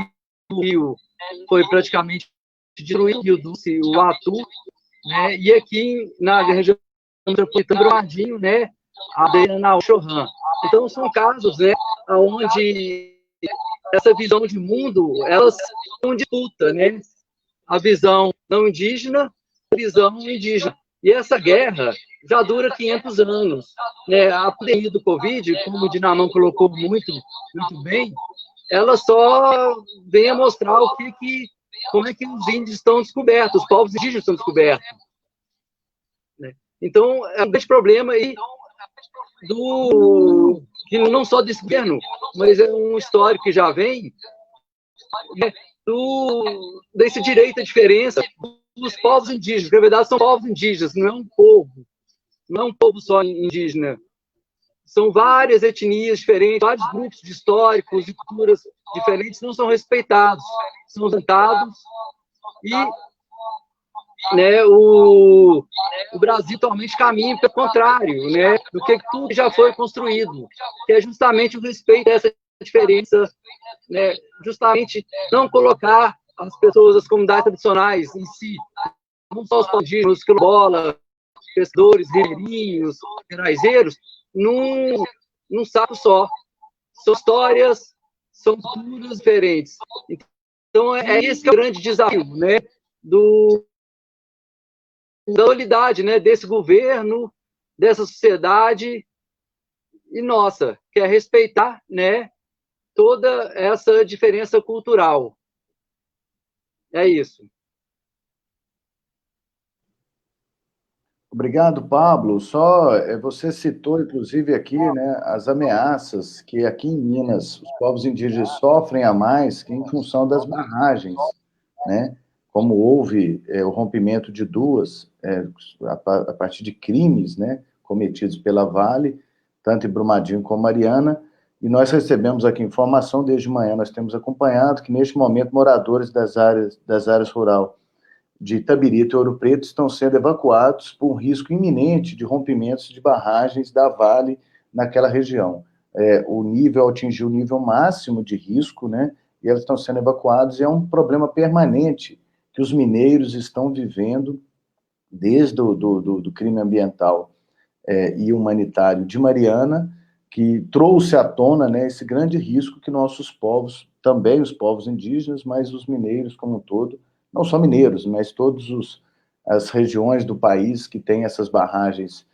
o rio foi praticamente destruído, o Rio Dulce, o Atu, né, e aqui na região metropolitana Brumadinho, né, a Beira Chorran. Então, são casos, né, onde essa visão de mundo, elas estão em disputa, né, a visão não indígena, a visão indígena. E essa guerra já dura 500 anos. Né? A pandemia do Covid, como o Dinamã colocou muito bem, ela só vem a mostrar como é que os índios estão descobertos, os povos indígenas estão descobertos. Né? Então, é um grande problema aí que não só desse governo, mas é um histórico que já vem, né, desse direito à diferença dos povos indígenas, que na verdade são povos indígenas, não é um povo só indígena. São várias etnias diferentes, vários grupos históricos e culturas diferentes não são respeitados, são tratados e, né, o Brasil atualmente caminha pelo contrário, né, do que tudo já foi construído, que é justamente o respeito a essa diferença, né, justamente não colocar as pessoas, as comunidades tradicionais em si, não só os povos indígenas, os quilombolas, pescadores, ribeirinhos, geraizeiros, num saco só. São histórias, são culturas diferentes. Então, esse que é o grande desafio, né, da unidade, né, desse governo, dessa sociedade, e nossa, que é respeitar, né, toda essa diferença cultural. É isso. Obrigado, Pablo. Você citou, inclusive, aqui, né, as ameaças que aqui em Minas os povos indígenas sofrem a mais que em função das barragens, né? Como houve o rompimento de duas a partir de crimes, né, cometidos pela Vale, tanto em Brumadinho como Mariana, e nós recebemos aqui informação, desde manhã nós temos acompanhado que, neste momento, moradores das áreas rurais de Itabirito e Ouro Preto estão sendo evacuados por um risco iminente de rompimentos de barragens da Vale naquela região. O nível atingiu o nível máximo de risco, né? E eles estão sendo evacuados, e é um problema permanente que os mineiros estão vivendo desde do crime ambiental e humanitário de Mariana, que trouxe à tona, né, esse grande risco que nossos povos, também os povos indígenas, mas os mineiros como um todo, não só mineiros, mas todas as regiões do país que têm essas barragens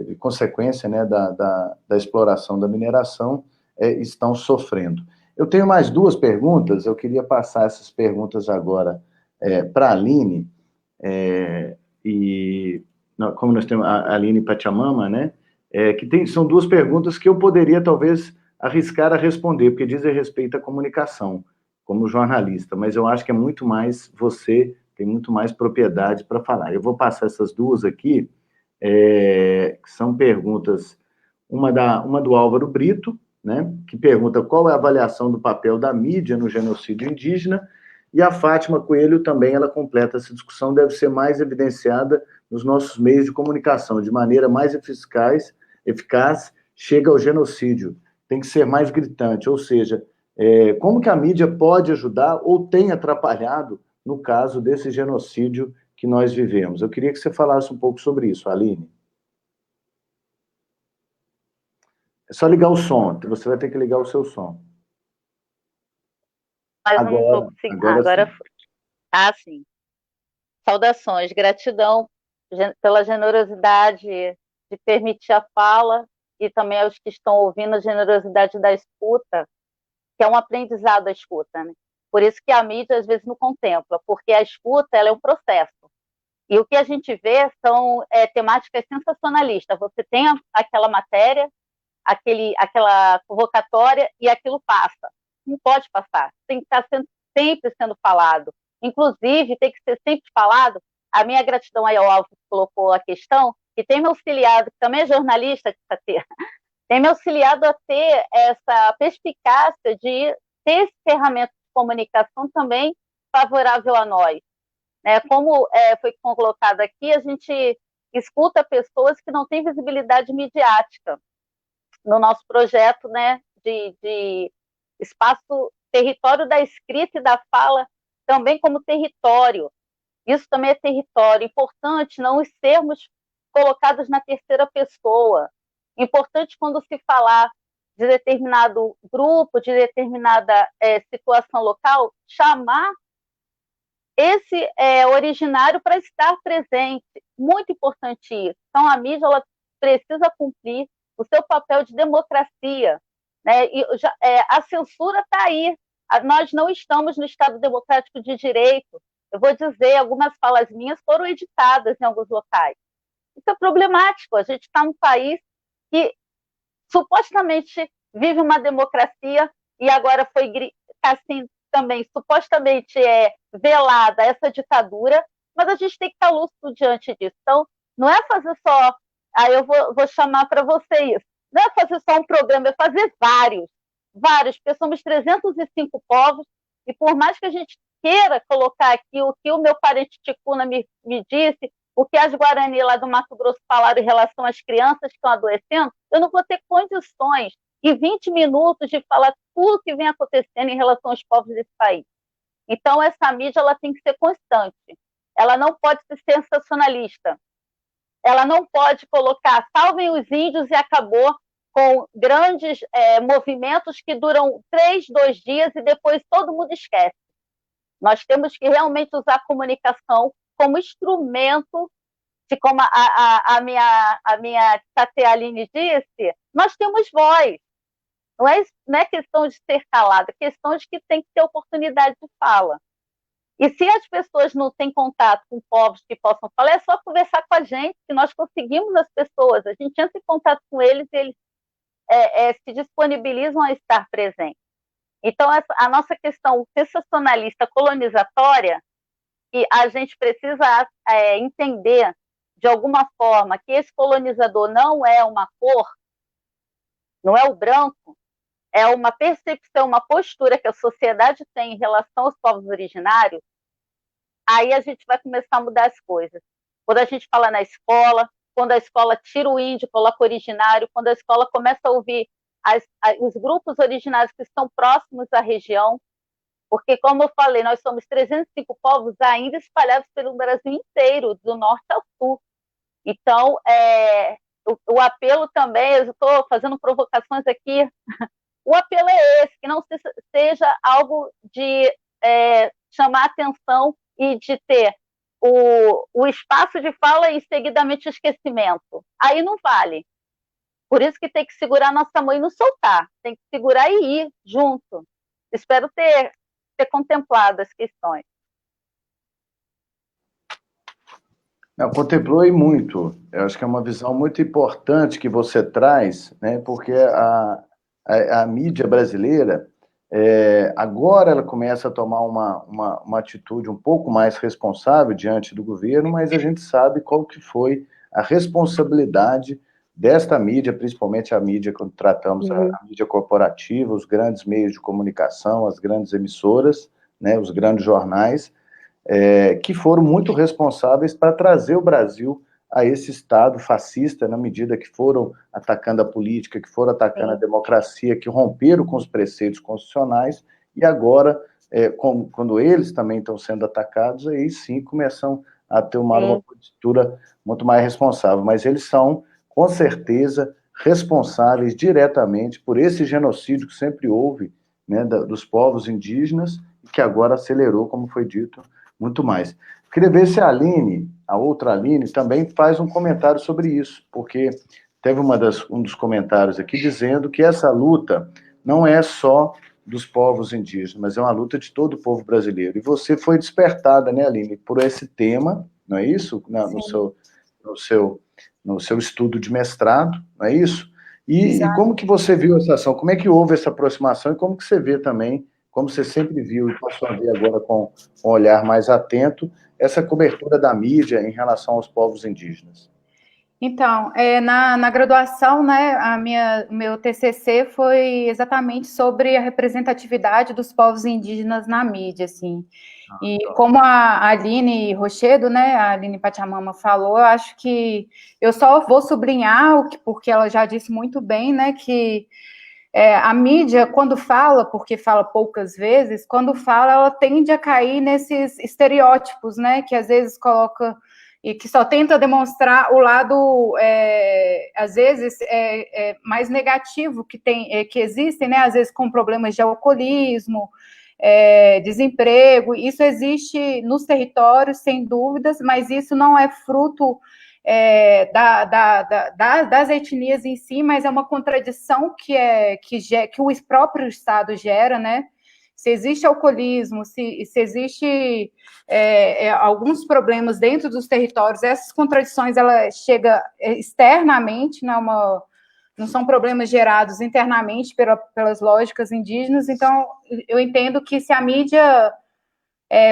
de consequência, né, da exploração da mineração, estão sofrendo. Eu tenho mais duas perguntas, eu queria passar essas perguntas agora para a Aline, como nós temos a Aline Pachamama, né, são duas perguntas que eu poderia, talvez, arriscar a responder, porque dizem respeito à comunicação, como jornalista, mas eu acho que é muito mais você, tem muito mais propriedade para falar. Eu vou passar essas duas aqui, que são perguntas, uma do Álvaro Brito, né, que pergunta qual é a avaliação do papel da mídia no genocídio indígena, e a Fátima Coelho também, ela completa essa discussão, deve ser mais evidenciada nos nossos meios de comunicação, de maneira mais eficaz, chega ao genocídio. Tem que ser mais gritante, ou seja, como que a mídia pode ajudar ou tem atrapalhado no caso desse genocídio que nós vivemos? Eu queria que você falasse um pouco sobre isso, Aline. É só ligar o som, você vai ter que ligar o seu som. Mas agora, agora sim. Ah, sim. Saudações, gratidão pela generosidade de permitir a fala e também aos que estão ouvindo a generosidade da escuta, que é um aprendizado a escuta, né? Por isso que a mídia às vezes não contempla, porque a escuta ela é um processo. E o que a gente vê são temáticas sensacionalistas. Você tem aquela matéria, aquela convocatória e aquilo passa. Não pode passar. Tem que estar sempre sendo falado. Inclusive, tem que ser sempre falado. A minha gratidão aí ao Alves que colocou a questão, e tem me auxiliado, que também é jornalista, tem me auxiliado a ter essa perspicácia de ter esse ferramenta de comunicação também favorável a nós. Como foi colocado aqui, a gente escuta pessoas que não têm visibilidade midiática no nosso projeto, né, de espaço, território da escrita e da fala, também como território. Isso também é território. Importante não sermos colocados na terceira pessoa. Importante quando se falar de determinado grupo, de determinada situação local, chamar esse originário para estar presente. Muito importante isso. Então, a mídia ela precisa cumprir o seu papel de democracia. Né? E a censura está aí. Nós não estamos no Estado Democrático de Direito. Eu vou dizer, algumas falas minhas foram editadas em alguns locais. Isso é problemático. A gente está num país que supostamente vive uma democracia e agora foi assim, também supostamente velada essa ditadura, mas a gente tem que estar lúcido diante disso. Então, não é fazer só, eu vou chamar para você isso, não é fazer só um programa, é fazer vários, porque somos 305 povos, e por mais que a gente queira colocar aqui o que o meu parente Ticuna me disse, o que as Guarani lá do Mato Grosso falaram em relação às crianças que estão adoecendo, eu não vou ter condições em 20 minutos de falar tudo que vem acontecendo em relação aos povos desse país. Então, essa mídia ela tem que ser constante. Ela não pode ser sensacionalista. Ela não pode colocar salvem os índios e acabou com grandes movimentos que duram 2 dias e depois todo mundo esquece. Nós temos que realmente usar a comunicação como instrumento, de como a minha Tati Aline disse, nós temos voz. Não é questão de ser calada, é questão de que tem que ter oportunidade de fala. E se as pessoas não têm contato com povos que possam falar, é só conversar com a gente, que nós conseguimos as pessoas, a gente entra em contato com eles e eles se disponibilizam a estar presentes. Então, a nossa questão sensacionalista colonizatória, que a gente precisa entender, de alguma forma, que esse colonizador não é uma cor, não é o branco, é uma percepção, uma postura que a sociedade tem em relação aos povos originários, aí a gente vai começar a mudar as coisas. Quando a gente fala na escola, quando a escola tira o índio, coloca o originário, quando a escola começa a ouvir os grupos originários que estão próximos à região, porque, como eu falei, nós somos 305 povos ainda espalhados pelo Brasil inteiro, do norte ao sul. Então, o apelo também, eu estou fazendo provocações aqui, o apelo é esse, que não seja algo de chamar atenção e de ter o espaço de fala e seguidamente esquecimento. Aí não vale. Por isso que tem que segurar nossa mão e não soltar. Tem que segurar e ir junto. Espero ter contemplado as questões. Não, contemplou e muito. Eu acho que é uma visão muito importante que você traz, né? Porque a mídia brasileira, agora ela começa a tomar uma atitude um pouco mais responsável diante do governo, mas a gente sabe qual que foi a responsabilidade desta mídia, principalmente a mídia, quando tratamos a mídia corporativa, os grandes meios de comunicação, as grandes emissoras, né, os grandes jornais, que foram muito responsáveis para trazer o Brasil a esse Estado fascista, na medida que foram atacando a política, que foram atacando a democracia, que romperam com os preceitos constitucionais, e agora, quando eles também estão sendo atacados, aí sim começam a ter uma postura muito mais responsável. Mas eles são, com certeza, responsáveis diretamente por esse genocídio que sempre houve, né, dos povos indígenas, e que agora acelerou, como foi dito, muito mais. Queria ver se a Aline, a outra Aline, também faz um comentário sobre isso, porque teve um dos comentários aqui dizendo que essa luta não é só dos povos indígenas, mas é uma luta de todo o povo brasileiro. E você foi despertada, né, Aline, por esse tema, não é isso? No seu estudo de mestrado, não é isso? E como que você viu essa ação? Como é que houve essa aproximação e como que você vê também, como você sempre viu e passou a ver agora com um olhar mais atento, essa cobertura da mídia em relação aos povos indígenas? Então, na graduação, né, o meu TCC foi exatamente sobre a representatividade dos povos indígenas na mídia, assim. E como a Aline Rochedo, né, a Aline Pachamama falou, eu acho que eu só vou sublinhar, porque ela já disse muito bem, né, que a mídia, quando fala, porque fala poucas vezes, quando fala, ela tende a cair nesses estereótipos, né, que às vezes coloca, e que só tenta demonstrar o lado, às vezes, mais negativo que existem, né, às vezes com problemas de alcoolismo, desemprego. Isso existe nos territórios, sem dúvidas, mas isso não é fruto das etnias em si, mas é uma contradição que o próprio Estado gera, né? Se existe alcoolismo, se existe alguns problemas dentro dos territórios, essas contradições ela chega externamente, não são problemas gerados internamente pelas lógicas indígenas. Então, eu entendo que se a mídia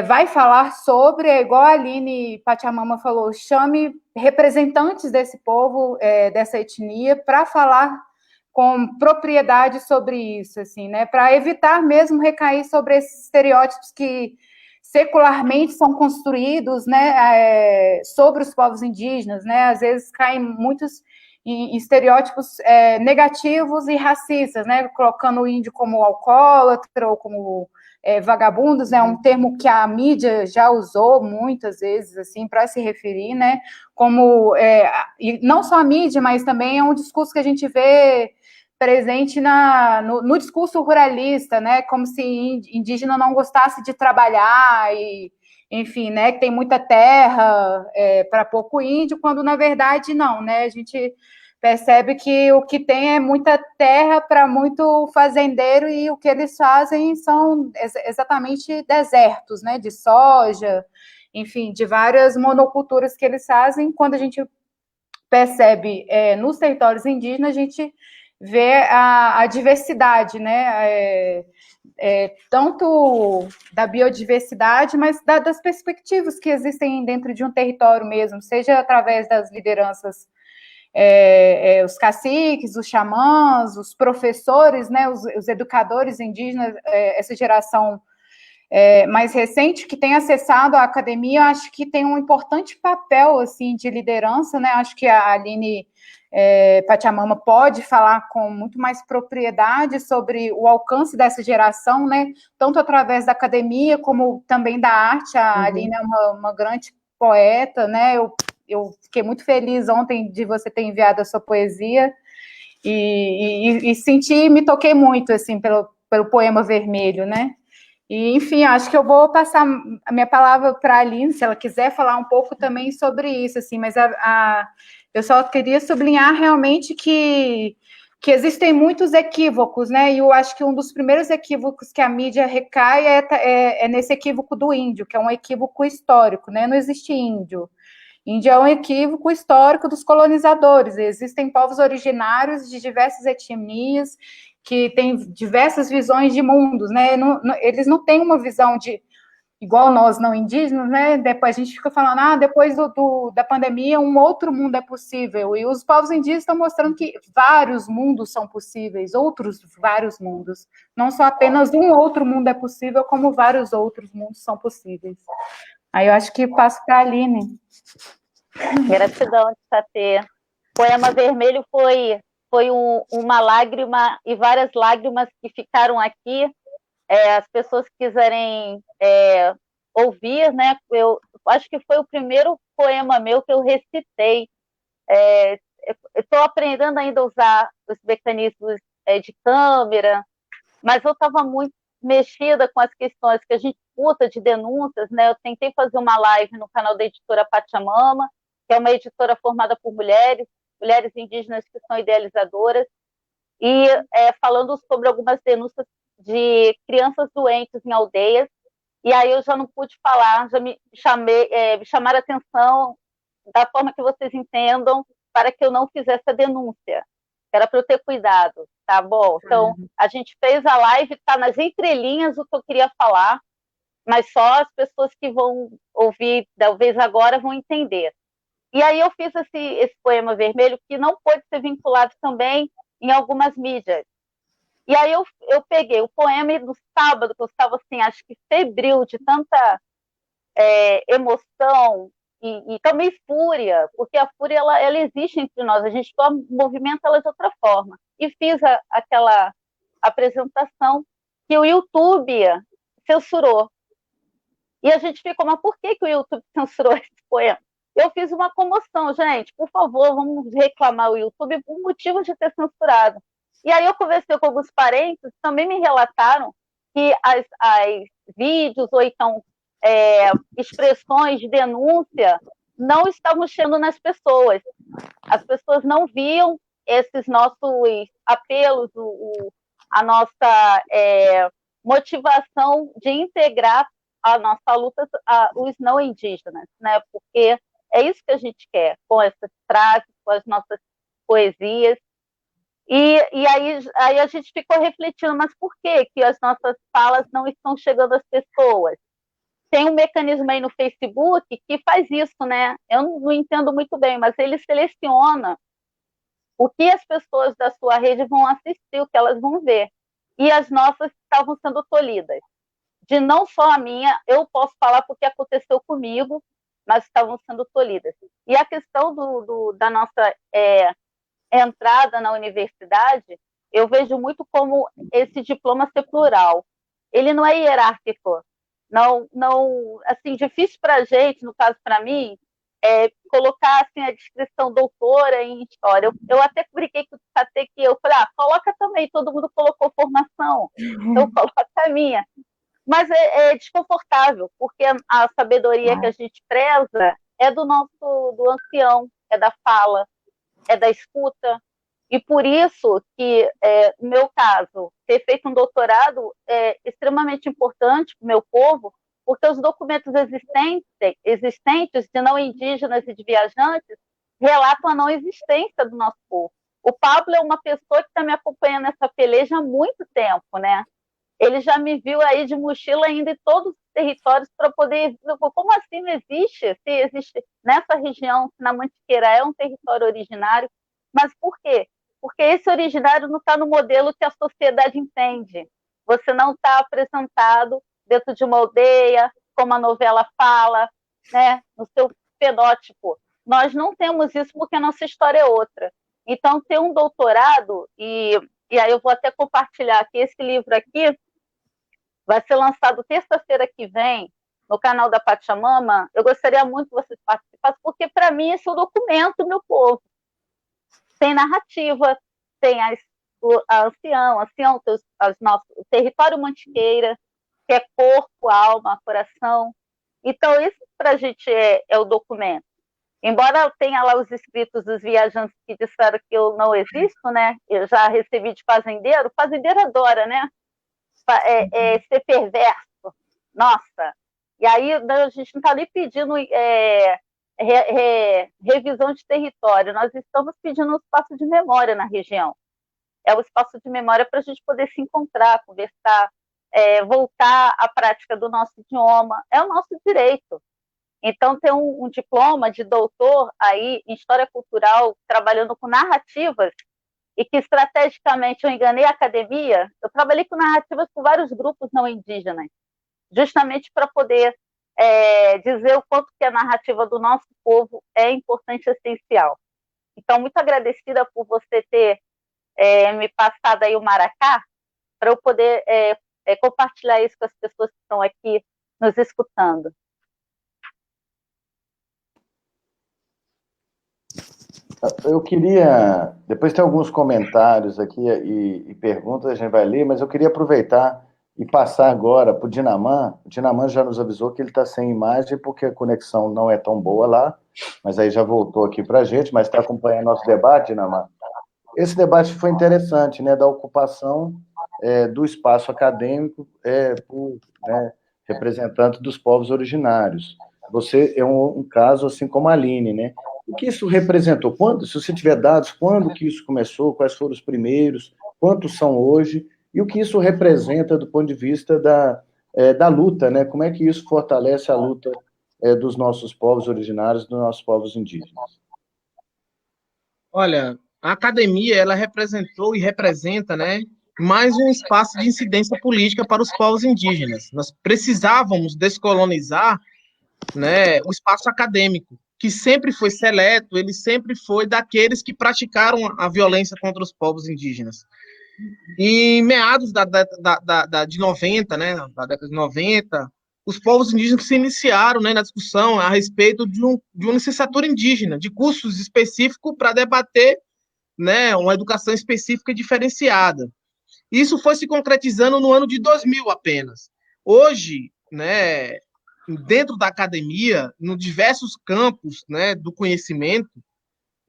vai falar sobre, igual a Aline Pachamama falou, chame representantes desse povo, dessa etnia, para falar com propriedade sobre isso, assim, né, para evitar mesmo recair sobre esses estereótipos que secularmente são construídos, né, sobre os povos indígenas, né, às vezes caem muitos em estereótipos negativos e racistas, né, colocando o índio como alcoólatra ou como vagabundos, é um termo que a mídia já usou muitas vezes, assim, para se referir, né, e não só a mídia, mas também é um discurso que a gente vê presente no discurso ruralista, né, como se indígena não gostasse de trabalhar e, enfim, né, que tem muita terra para pouco índio, quando na verdade não, né, a gente percebe que o que tem é muita terra para muito fazendeiro e o que eles fazem são exatamente desertos, né, de soja, enfim, de várias monoculturas que eles fazem. Quando a gente percebe nos territórios indígenas, a gente vê a diversidade, né, tanto da biodiversidade, mas das perspectivas que existem dentro de um território mesmo, seja através das lideranças, os caciques, os xamãs, os professores, né, os educadores indígenas, essa geração mais recente que tem acessado a academia, acho que tem um importante papel, assim, de liderança, né, acho que a Aline Pachamama pode falar com muito mais propriedade sobre o alcance dessa geração, né, tanto através da academia como também da arte. A Aline é uma grande poeta, né, eu fiquei muito feliz ontem de você ter enviado a sua poesia e me toquei muito, assim, pelo poema Vermelho, né? E, enfim, acho que eu vou passar a minha palavra para a Aline, se ela quiser falar um pouco também sobre isso, assim, mas eu só queria sublinhar realmente que existem muitos equívocos, né? E eu acho que um dos primeiros equívocos que a mídia recai é nesse equívoco do índio, que é um equívoco histórico, né? Não existe índio. Índio é um equívoco histórico dos colonizadores. Existem povos originários de diversas etnias que têm diversas visões de mundos, né? Eles não têm uma visão igual nós não indígenas, né? Depois a gente fica falando, depois da pandemia um outro mundo é possível. E os povos indígenas estão mostrando que vários mundos são possíveis, outros vários mundos. Não só apenas um outro mundo é possível, como vários outros mundos são possíveis. Aí eu acho que passo para a Aline. Gratidão, Tatê. Poema Vermelho foi uma lágrima e várias lágrimas que ficaram aqui. As pessoas que quiserem ouvir, né? Eu acho que foi o primeiro poema meu que eu recitei. Estou aprendendo ainda a usar os mecanismos de câmera, mas eu estava muito mexida com as questões que a gente escuta de denúncias, né? Eu tentei fazer uma live no canal da editora Pachamama, que é uma editora formada por mulheres indígenas que são idealizadoras, e falando sobre algumas denúncias de crianças doentes em aldeias, e aí eu já não pude falar, já me chamaram a atenção da forma que vocês entendam, para que eu não fizesse a denúncia. Era para eu ter cuidado, tá bom? Então, a gente fez a live, está nas entrelinhas o que eu queria falar, mas só as pessoas que vão ouvir, talvez agora, vão entender. E aí eu fiz esse poema vermelho, que não pode ser vinculado também em algumas mídias. E aí eu peguei o poema e no sábado, que eu estava assim, acho que febril, de tanta emoção e também fúria, porque a fúria ela existe entre nós, a gente só movimenta ela de outra forma. E fiz aquela apresentação que o YouTube censurou. E a gente ficou, mas por que o YouTube censurou esse poema? Eu fiz uma comoção, gente, por favor, vamos reclamar o YouTube por motivo de ter censurado. E aí eu conversei com alguns parentes, também me relataram que as vídeos ou então expressões de denúncia não estavam chegando nas pessoas. As pessoas não viam esses nossos apelos, a nossa motivação de integrar a nossa luta os não indígenas, né? Porque é isso que a gente quer, com essas frases, com as nossas poesias. E aí a gente ficou refletindo, mas por que as nossas falas não estão chegando às pessoas? Tem um mecanismo aí no Facebook que faz isso, né? Eu não entendo muito bem, mas ele seleciona o que as pessoas da sua rede vão assistir, o que elas vão ver. E as nossas estavam sendo tolhidas. De não só a minha, eu posso falar porque aconteceu comigo, mas estavam sendo tolhidas. E a questão da nossa entrada na universidade, eu vejo muito como esse diploma ser plural. Ele não é hierárquico. Não, assim, difícil para a gente, no caso para mim, colocar assim, a descrição doutora em história. Eu até brinquei com o Tatê que eu falei, coloca também, todo mundo colocou formação, então coloca a minha. Mas é desconfortável, porque a sabedoria que a gente preza é do ancião, é da fala, é da escuta. E por isso que, no meu caso, ter feito um doutorado é extremamente importante para o meu povo, porque os documentos existentes de não indígenas e de viajantes relatam a não existência do nosso povo. O Pablo é uma pessoa que está me acompanhando nessa peleja há muito tempo, né? Ele já me viu aí de mochila indo em todos os territórios para poder... Como assim não existe? Se existe nessa região, na Mantiqueira é um território originário, mas por quê? Porque esse originário não está no modelo que a sociedade entende. Você não está apresentado dentro de uma aldeia, como a novela fala, né? No seu fenótipo. Nós não temos isso porque a nossa história é outra. Então, ter um doutorado, e aí eu vou até compartilhar aqui, esse livro aqui vai ser lançado terça-feira que vem no canal da Pachamama. Eu gostaria muito que vocês participassem, porque para mim esse é o documento, meu povo. Tem narrativa, tem a ancião, o território Mantiqueira, que é corpo, alma, coração. Então, isso para a gente é o documento. Embora eu tenha lá os escritos dos viajantes que disseram que eu não existo, né? Eu já recebi de fazendeiro. Fazendeiro adora, né? Ser perverso. Nossa! E aí a gente não está nem pedindo revisão de território, nós estamos pedindo um espaço de memória na região. É o espaço de memória para a gente poder se encontrar, conversar, voltar à prática do nosso idioma. É o nosso direito. Então, ter um diploma de doutor aí em História Cultural, trabalhando com narrativas, e que estrategicamente eu enganei a academia, eu trabalhei com narrativas com vários grupos não indígenas, justamente para poder dizer o quanto que a narrativa do nosso povo é importante e essencial. Então, muito agradecida por você ter me passado aí o Maracá, para eu poder compartilhar isso com as pessoas que estão aqui nos escutando. Eu queria, depois tem alguns comentários aqui e perguntas, a gente vai ler, mas eu queria aproveitar e passar agora para o Dinaman. O Dinaman já nos avisou que ele está sem imagem porque a conexão não é tão boa lá, mas aí já voltou aqui para a gente, mas está acompanhando nosso debate, Dinaman. Esse debate foi interessante, né, da ocupação do espaço acadêmico por representante dos povos originários. Você é um caso assim como a Aline, né? O que isso representou? Quando, se você tiver dados, quando que isso começou, quais foram os primeiros, quantos são hoje, e o que isso representa do ponto de vista da luta, né? Como é que isso fortalece a luta dos nossos povos originários, dos nossos povos indígenas? Olha, a academia, ela representou e representa, né, mais um espaço de incidência política para os povos indígenas. Nós precisávamos descolonizar, né, o espaço acadêmico, que sempre foi seleto, ele sempre foi daqueles que praticaram a violência contra os povos indígenas. E em meados de 90, né, da década de 90, os povos indígenas se iniciaram, né, na discussão a respeito de uma licenciatura indígena, de cursos específicos para debater, né, uma educação específica e diferenciada. Isso foi se concretizando no ano de 2000 apenas. Hoje, né, dentro da academia, em diversos campos, né, do conhecimento,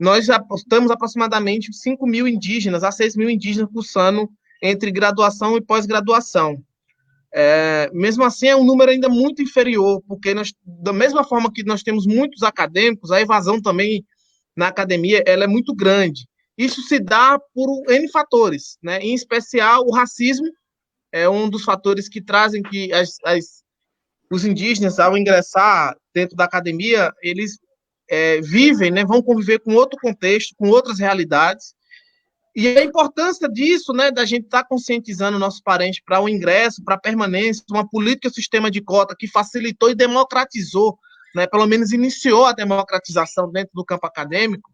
nós temos aproximadamente 5 mil indígenas a 6 mil indígenas cursando entre graduação e pós-graduação. Mesmo assim, é um número ainda muito inferior, porque da mesma forma que nós temos muitos acadêmicos, a evasão também na academia ela é muito grande. Isso se dá por N fatores, né? Em especial, o racismo é um dos fatores que trazem que os indígenas, ao ingressar dentro da academia, eles vivem, né? Vão conviver com outro contexto, com outras realidades. E a importância disso, né, da gente estar conscientizando nossos parentes para o ingresso, para a permanência, uma política, sistema de cota que facilitou e democratizou, né, pelo menos iniciou a democratização dentro do campo acadêmico,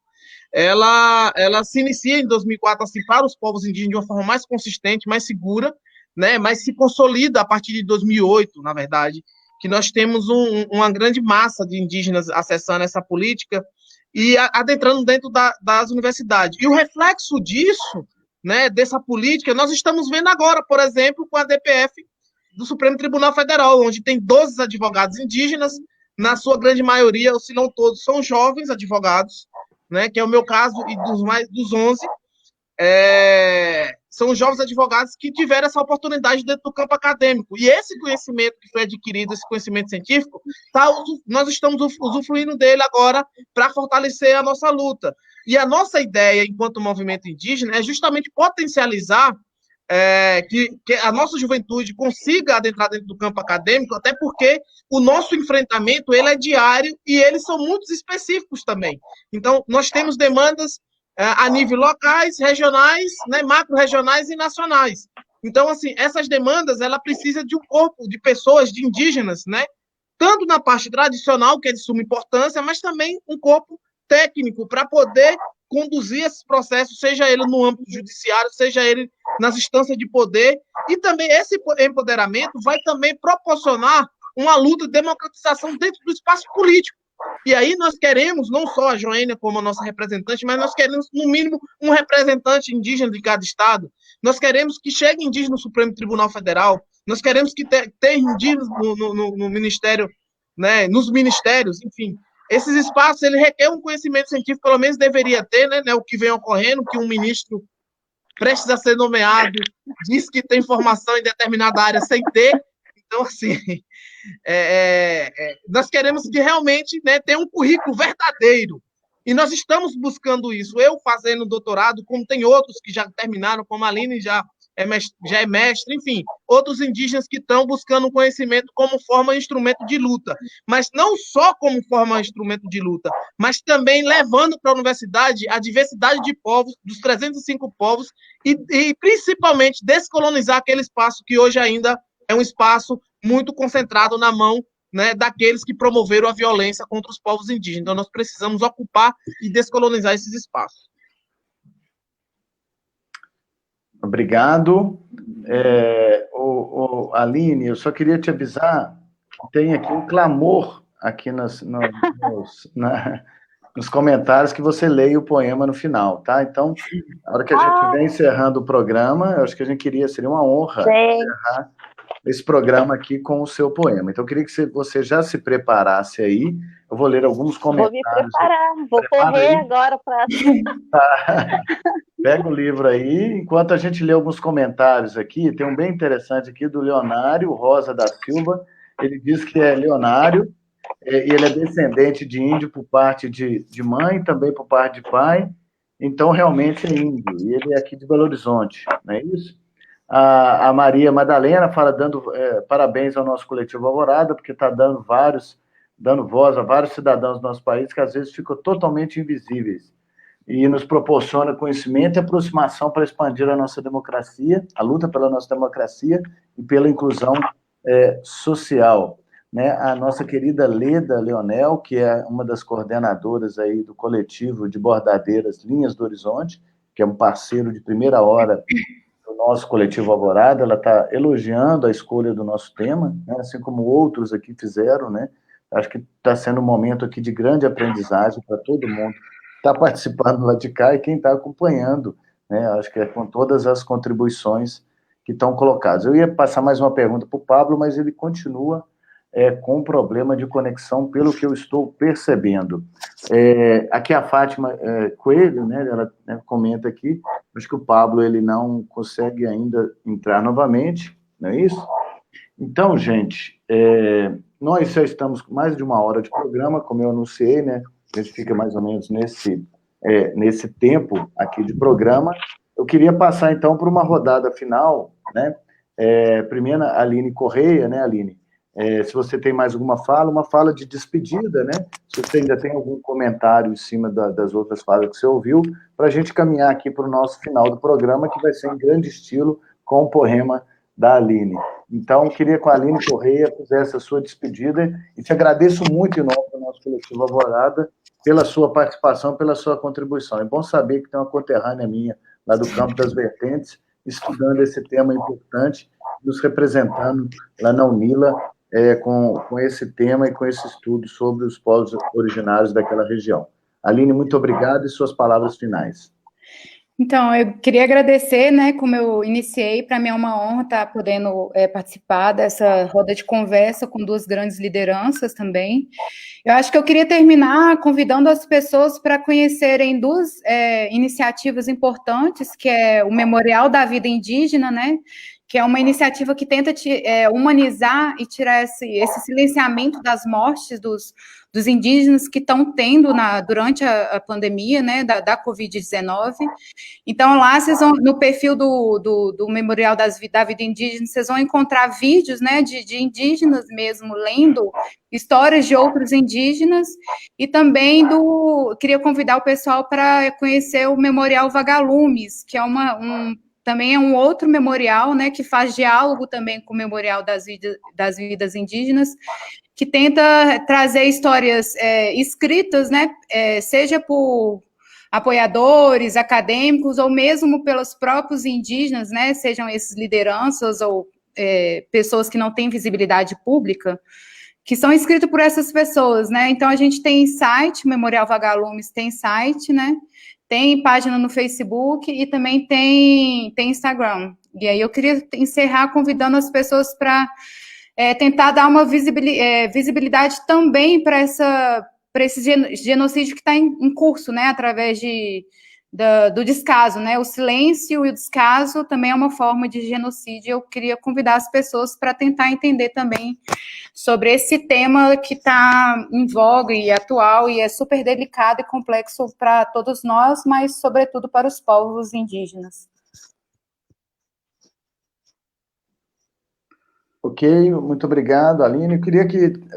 ela se inicia em 2004 assim, para os povos indígenas de uma forma mais consistente, mais segura, né, mas se consolida a partir de 2008, na verdade, que nós temos uma grande massa de indígenas acessando essa política e adentrando dentro das universidades. E o reflexo disso, né, dessa política, nós estamos vendo agora, por exemplo, com a DPF do Supremo Tribunal Federal, onde tem 12 advogados indígenas, na sua grande maioria, ou se não todos, são jovens advogados, né, que é o meu caso, e dos 11, são jovens advogados que tiveram essa oportunidade dentro do campo acadêmico. E esse conhecimento que foi adquirido, esse conhecimento científico, nós estamos usufruindo dele agora para fortalecer a nossa luta. E a nossa ideia, enquanto movimento indígena, é justamente potencializar que a nossa juventude consiga adentrar dentro do campo acadêmico, até porque o nosso enfrentamento ele é diário e eles são muito específicos também. Então, nós temos demandas a nível locais, regionais, né, macro-regionais e nacionais. Então, assim, essas demandas, ela precisa de um corpo de pessoas, de indígenas, né, tanto na parte tradicional, que é de suma importância, mas também um corpo técnico para poder conduzir esses processos, seja ele no âmbito judiciário, seja ele nas instâncias de poder, e também esse empoderamento vai também proporcionar uma luta de democratização dentro do espaço político. E aí nós queremos, não só a Joênia como a nossa representante, mas nós queremos, no mínimo, um representante indígena de cada estado. Nós queremos que chegue indígena no Supremo Tribunal Federal. Nós queremos que tenha indígenas no Ministério, né, nos ministérios, enfim. Esses espaços, ele requer um conhecimento científico, pelo menos deveria ter, né, o que vem ocorrendo, que um ministro prestes a ser nomeado diz que tem formação em determinada área sem ter. Então, assim, nós queremos que realmente, né, tenha um currículo verdadeiro. E nós estamos buscando isso. Eu fazendo doutorado, como tem outros que já terminaram, como a Aline já é mestre, enfim, outros indígenas que estão buscando conhecimento como forma de instrumento de luta. Mas não só como forma de instrumento de luta, mas também levando para a universidade a diversidade de povos, dos 305 povos, e principalmente descolonizar aquele espaço que hoje ainda é um espaço muito concentrado na mão né, daqueles que promoveram a violência contra os povos indígenas. Então, nós precisamos ocupar e descolonizar esses espaços. Obrigado. Aline, eu só queria te avisar que tem aqui um clamor aqui nos comentários que você leia o poema no final, tá? Então, na hora que a gente estiver encerrando o programa, eu acho que seria uma honra encerrar esse programa aqui com o seu poema. Então, eu queria que você já se preparasse aí. Eu vou ler alguns comentários. Vou me preparar, vou correr aí agora para... Pega o livro aí, enquanto a gente lê alguns comentários aqui, tem um bem interessante aqui do Leonário Rosa da Silva. Ele diz que é Leonário, e ele é descendente de índio por parte de mãe, também por parte de pai, então realmente é índio, e ele é aqui de Belo Horizonte, não é isso? A Maria Madalena fala, dando parabéns ao nosso coletivo Alvorada, porque está dando voz a vários cidadãos do nosso país que às vezes ficam totalmente invisíveis, e nos proporciona conhecimento e aproximação para expandir a nossa democracia, a luta pela nossa democracia e pela inclusão social. Né? A nossa querida Leda Leonel, que é uma das coordenadoras aí do coletivo de bordadeiras Linhas do Horizonte, que é um parceiro de primeira hora do nosso coletivo Alvorada, ela está elogiando a escolha do nosso tema, né? Assim como outros aqui fizeram, né? Acho que está sendo um momento aqui de grande aprendizagem para todo mundo que está participando lá de cá e quem está acompanhando, né? Acho que é com todas as contribuições que estão colocadas. Eu ia passar mais uma pergunta para o Pablo, mas ele continua com problema de conexão, pelo que eu estou percebendo. Aqui a Fátima Coelho, né, ela comenta aqui, acho que o Pablo ele não consegue ainda entrar novamente, não é isso? Então, gente, nós já estamos com mais de 1 hora de programa, como eu anunciei, né, a gente fica mais ou menos nesse tempo aqui de programa. Eu queria passar, então, para uma rodada final, né, primeiro a Aline Correia, né, Aline? Se você tem mais alguma fala, uma fala de despedida, né? Se você ainda tem algum comentário em cima das outras falas que você ouviu, para a gente caminhar aqui para o nosso final do programa, que vai ser em grande estilo, com o poema da Aline. Então, queria que a Aline Correia fizesse a sua despedida e te agradeço muito em nome do nosso coletivo Alvorada pela sua participação, pela sua contribuição. É bom saber que tem uma conterrânea minha lá do Campo das Vertentes, estudando esse tema importante, nos representando lá na UNILA, com esse tema e com esse estudo sobre os povos originários daquela região. Aline, muito obrigado e suas palavras finais. Então, eu queria agradecer, né, como eu iniciei, para mim é uma honra estar podendo participar dessa roda de conversa com 2 grandes lideranças também. Eu acho que eu queria terminar convidando as pessoas para conhecerem 2 iniciativas importantes, que é o Memorial da Vida Indígena, né, que é uma iniciativa que tenta humanizar e tirar esse silenciamento das mortes dos indígenas que estão tendo durante a pandemia, né, da Covid-19. Então, lá vocês vão, no perfil do Memorial da Vida Indígena, vocês vão encontrar vídeos, né, de indígenas mesmo, lendo histórias de outros indígenas, e também queria convidar o pessoal para conhecer o Memorial Vagalumes, que é também é um outro memorial, né, que faz diálogo também com o Memorial das Vidas Indígenas, que tenta trazer histórias escritas, né, seja por apoiadores, acadêmicos, ou mesmo pelos próprios indígenas, né, sejam esses lideranças ou pessoas que não têm visibilidade pública, que são escritos por essas pessoas, né. Então, a gente tem site, Memorial Vagalumes tem site, né, tem página no Facebook e também tem Instagram. E aí eu queria encerrar convidando as pessoas para tentar dar uma visibilidade também para esse genocídio que está em curso, né, através do descaso, né, o silêncio e o descaso também é uma forma de genocídio. Eu queria convidar as pessoas para tentar entender também sobre esse tema que está em voga e atual e é super delicado e complexo para todos nós, mas sobretudo para os povos indígenas. Ok, muito obrigado, Aline. Eu queria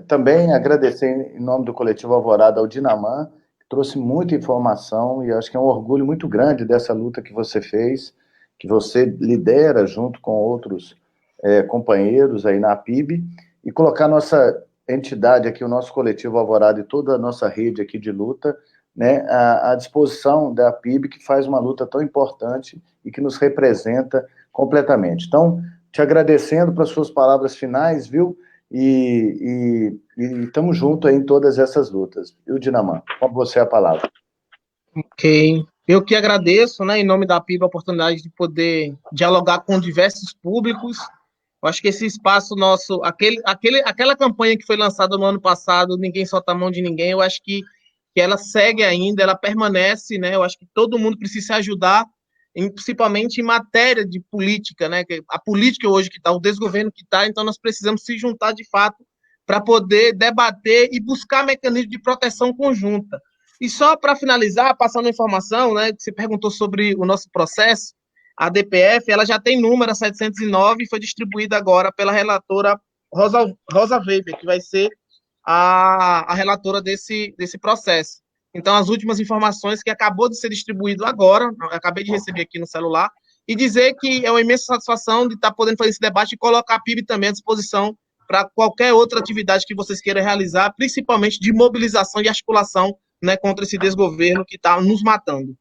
também agradecer em nome do Coletivo Alvorada ao Dinamã, que trouxe muita informação e acho que é um orgulho muito grande dessa luta que você fez, que você lidera junto com outros companheiros aí na PIB, e colocar nossa entidade aqui, o nosso coletivo Alvorada e toda a nossa rede aqui de luta, né, à disposição da PIB, que faz uma luta tão importante e que nos representa completamente. Então, te agradecendo pelas suas palavras finais, viu? E estamos juntos aí em todas essas lutas. E o Dinaman, com você a palavra. Ok. Eu que agradeço, né, em nome da PIB, a oportunidade de poder dialogar com diversos públicos. Eu acho que esse espaço nosso, aquela campanha que foi lançada no ano passado, Ninguém Solta a Mão de Ninguém, eu acho que ela segue ainda, ela permanece, né? Eu acho que todo mundo precisa se ajudar, principalmente em matéria de política, né? A política hoje que está, o desgoverno que está, então nós precisamos se juntar de fato para poder debater e buscar mecanismos de proteção conjunta. E só para finalizar, passando a informação, né, que você perguntou sobre o nosso processo, a DPF, ela já tem número 709 e foi distribuída agora pela relatora Rosa Weber, que vai ser a relatora desse processo. Então, as últimas informações que acabou de ser distribuído agora, acabei de receber aqui no celular, e dizer que é uma imensa satisfação de estar podendo fazer esse debate e colocar a PIB também à disposição para qualquer outra atividade que vocês queiram realizar, principalmente de mobilização e articulação, né, contra esse desgoverno que está nos matando.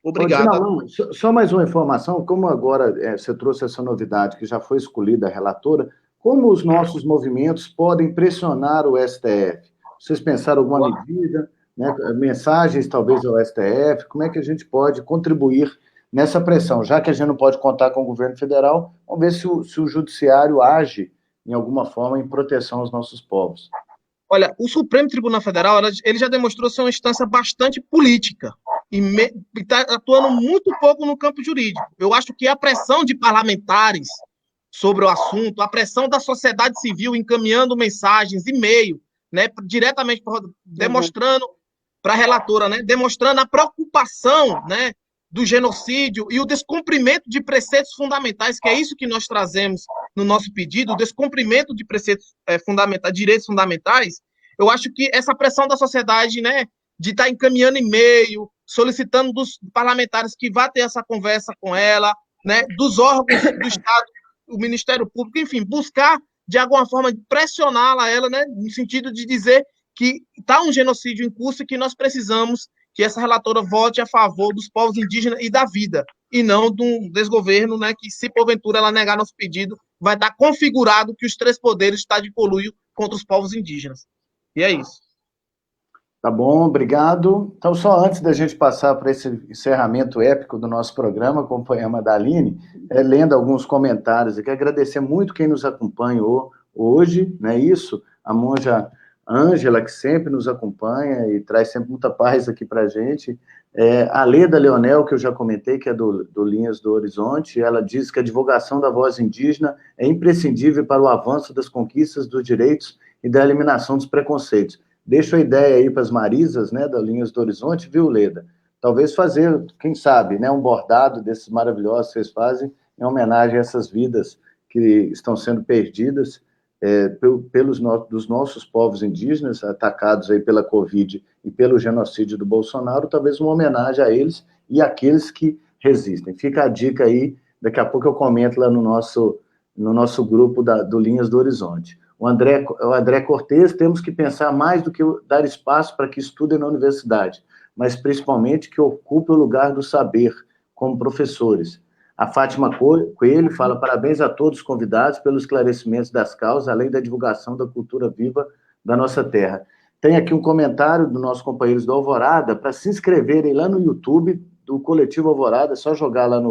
Obrigado. Dinaman, só mais uma informação, como agora você trouxe essa novidade que já foi escolhida a relatora, como os nossos movimentos podem pressionar o STF? Vocês pensaram alguma medida, né, mensagens talvez ao STF, como é que a gente pode contribuir nessa pressão? Já que a gente não pode contar com o governo federal, vamos ver se o judiciário age em alguma forma em proteção aos nossos povos. Olha, o Supremo Tribunal Federal, ele já demonstrou ser uma instância bastante política e está atuando muito pouco no campo jurídico. Eu acho que a pressão de parlamentares sobre o assunto, a pressão da sociedade civil encaminhando mensagens, e-mail, né, diretamente demonstrando para a relatora, né, demonstrando a preocupação, né, do genocídio e o descumprimento de preceitos fundamentais, que é isso que nós trazemos no nosso pedido, o descumprimento de preceitos fundamentais, direitos fundamentais. Eu acho que essa pressão da sociedade, né, de estar encaminhando e-mail, solicitando dos parlamentares que vá ter essa conversa com ela, né, dos órgãos do Estado, o Ministério Público, enfim, buscar de alguma forma pressioná-la, ela, né, no sentido de dizer que está um genocídio em curso e que nós precisamos que essa relatora vote a favor dos povos indígenas e da vida, e não de um desgoverno, né, que se porventura ela negar nosso pedido, vai estar configurado que os três poderes estão de conluio contra os povos indígenas. E é isso. Tá bom, obrigado. Então, só antes da gente passar para esse encerramento épico do nosso programa, com o poema da Aline, lendo alguns comentários aqui, agradecer muito quem nos acompanhou hoje, não é isso? A monja Ângela, que sempre nos acompanha e traz sempre muita paz aqui para a gente. A Leda Leonel, que eu já comentei, que é do Linhas do Horizonte, ela diz que a divulgação da voz indígena é imprescindível para o avanço das conquistas dos direitos e da eliminação dos preconceitos. Deixo a ideia aí para as Marisas, né, da Linhas do Horizonte, viu, Leda? Talvez fazer, quem sabe, né, um bordado desses maravilhosos que vocês fazem em homenagem a essas vidas que estão sendo perdidas dos nossos povos indígenas, atacados aí pela Covid e pelo genocídio do Bolsonaro, talvez uma homenagem a eles e àqueles que resistem. Fica a dica aí, daqui a pouco eu comento lá no nosso grupo do Linhas do Horizonte. O André Cortes, temos que pensar mais do que dar espaço para que estudem na universidade, mas principalmente que ocupem o lugar do saber, como professores. A Fátima Coelho fala: parabéns a todos os convidados pelos esclarecimentos das causas, além da divulgação da cultura viva da nossa terra. Tem aqui um comentário dos nossos companheiros do Alvorada, para se inscreverem lá no YouTube do Coletivo Alvorada, é só jogar lá